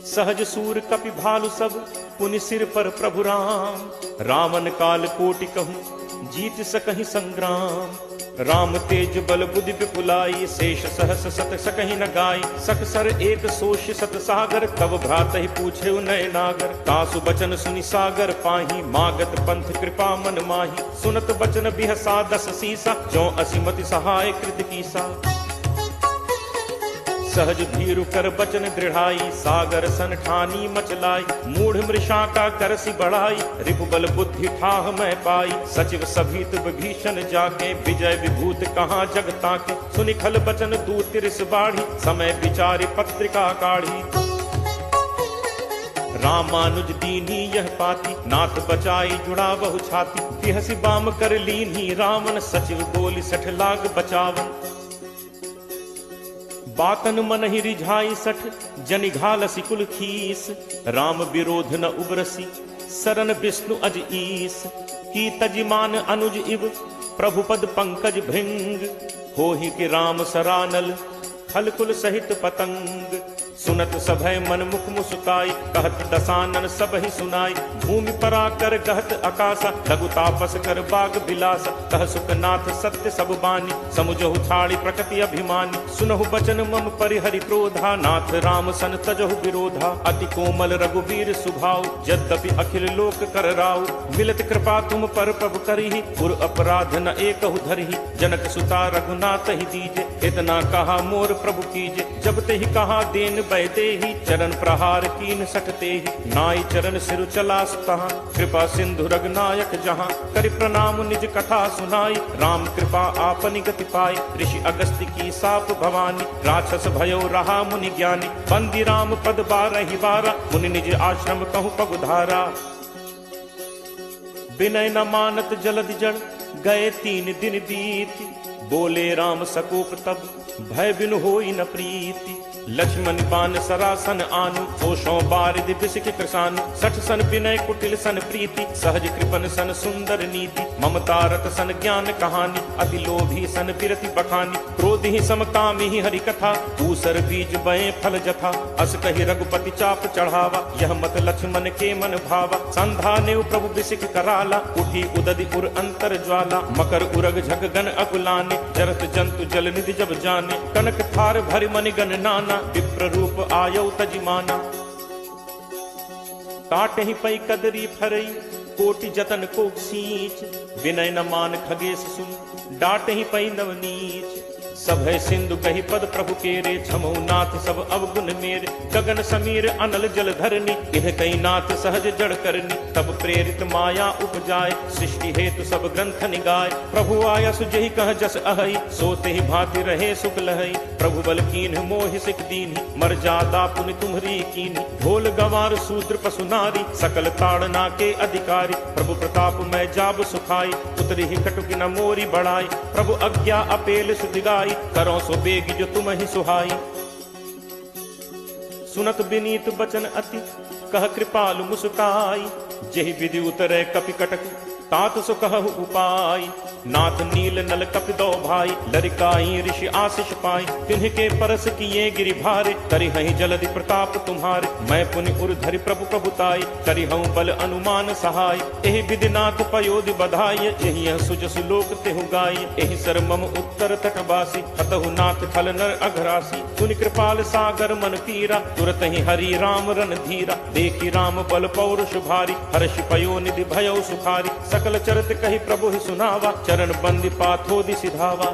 सहज सूर कपि भालु सब पुनि सिर पर प्रभु राम। रावण काल कोटि कहूँ जीत सकहि संग्राम। राम तेज बल बुद्धि विपुलाई शेष सहस सत सकहि न गाय। सकसर एक सोष सत सागर तब भ्रात ही पूछे नय नागर। तासु बचन सुनि सागर पाही मागत पंथ कृपा मन माही। सुनत बचन बिहसा 10 सीसा जो असिमति सहाय कृत कीसा। सहज भीरु कर बचन दृढ़ाई सागर सन ठानी मचलाई। मूढ़ मृषा का करसी बढ़ाई रिपुबल बुद्धि ठाह मैं पाई। सचिव सभीत विभीषण जाके विजय विभूत कहाँ जगता के। सुनि खल बचन दूत तिरिस बाढ़ी समय विचारि पत्रिका काढ़ी। रामानुज दीनी यह पाती नाथ बचाई जुड़ा बहु छाती। बिहसी बाम कर लीन्ही रावण सचिव बोली 60 लाख बचावन। बातन मन ही रिझाई 60 जनि घालसी कुल खीस। राम विरोध न उबरसी सरन विष्णु अज ईस। की तजिमान अनुज इव प्रभु पद पंकज भृंग। होहि कि राम सरानल खल कुल सहित पतंग। सुनत सभय मन मुख मुस्काई कहत दसानन सब ही सुनाई। भूमि पराकर कहत आकाशा लघु तापस कर बाग बिलासा। कह सुखनाथ सत्य सब बानी समुझहु छाड़ी प्रकृति अभिमानी। सुनहु बचन मम परिहरि क्रोधा नाथ राम सन तजहु विरोधा। अति कोमल रघुवीर सुभाव यद्यपि अखिल लोक कर राव। मिलत कृपा तुम पर प्रभु करिहि पुर अपराध न एकहु धरिहि। जनक सुता रघुनाथ ही दीजे इतना कहा मोर प्रभु कीजे। जब ते ही कहा देन बैदे ही चरण प्रहार कीन सटते ही। नाई चरण सिर चला सुतहा कृपा सिंधु रघुनायक जहाँ। करि प्रणाम निज कथा सुनाई राम कृपा आपनि गति पाई। ऋषि अगस्त्य की साप भवानी राक्षस भयो रहा मुनि ज्ञानी। बंदी राम पद 12 बारा मुनि निज आश्रम कहूँ पगुधारा। विनय न मानत जलधि जड़ गए 3 दिन बीत। बोले राम सकोप तब भय बिनु होई न प्रीति। लक्ष्मण बान सरासन आनु होशों बारिधि बिसिक कृसानु। 60 सन विनय कुटिल सन प्रीति सहज कृपन सन सुंदर नीति। ममता रत सन ज्ञान कहानी अति लोभी सन बिरति बखानी। क्रोध ही समकामी ही हरि कथा ऊसर बीज बए फल जथा। अस कहि रघुपति चाप चढ़ावा यह मत लक्ष्मण के मन भावा। संधाने प्रभु बिसिक कराला उठी उदधि उर अंतर ज्वाला। मकर उरग झग गन अकुलाने जरत जंतु जल निधि जब जाने। कनक थार भरि मनि गण नाना विप्र रूप आयौ तजिमाना। काटहि पै कदरी फरई कोटि जतन को सींच। विनय न मान खगेश सुन डाटहि पै नवनीच। सभय सिंधु कहि पद प्रभु केरे छमौ नाथ सब अवगुण मेरे। गगन समीर अनल जल धरनी इह कई नाथ सहज जड़ करनी। तब प्रेरित माया उपजाए सृष्टि हेतु सब ग्रंथ निगाए। प्रभु आया सुजहि कह जस अहई सोते ही भांति रहे सुख लहई। प्रभु बल कीन्ह मोहि सिख दीन्हि मर्यादा पुनि तुम्हरी कीन्हि। ढोल गवार शूद्र पशु नारी सकल ताड़ना के अधिकारी। प्रभु प्रताप मैं जाब सुखाई उतरी ही कटुक न मोरी बढ़ाई। प्रभु आज्ञा अपेल सुधिगाई करो सो बेगी जो तुम ही सुहाई। सुनत विनीत बचन अति, कह कृपालु मुस्काई। जेहि विधि उतरे कपि कटक, तात सो कहु उपाय। नाथ नील नल कपि दो भाई, लरिकाई ऋषि आशीष पाई। तिन्हके परस किए गिरि भारे, करिहहि जलधि प्रताप तुम्हारे। मैं पुनि उर धरि प्रभु प्रभुताई, करिहऊँ बल अनुमान सहाय। एहि विधि नाथ पयोधि बधाई, यही यह सुजसु लोक तेहु गाई। एहि सर मम उत्तर तटवासी, हतहु नाथ खल नर अघरासी। सुनि कृपाल सागर मन पीरा, तुरत ही हरि राम रन धीरा। देखी राम बल पौरुष भारी, हर्षि पयो निधि भयउ सुखारी। सकल चरित कहि प्रभु ही सुनावा, चरण बंदी पाथोदि सिधावा।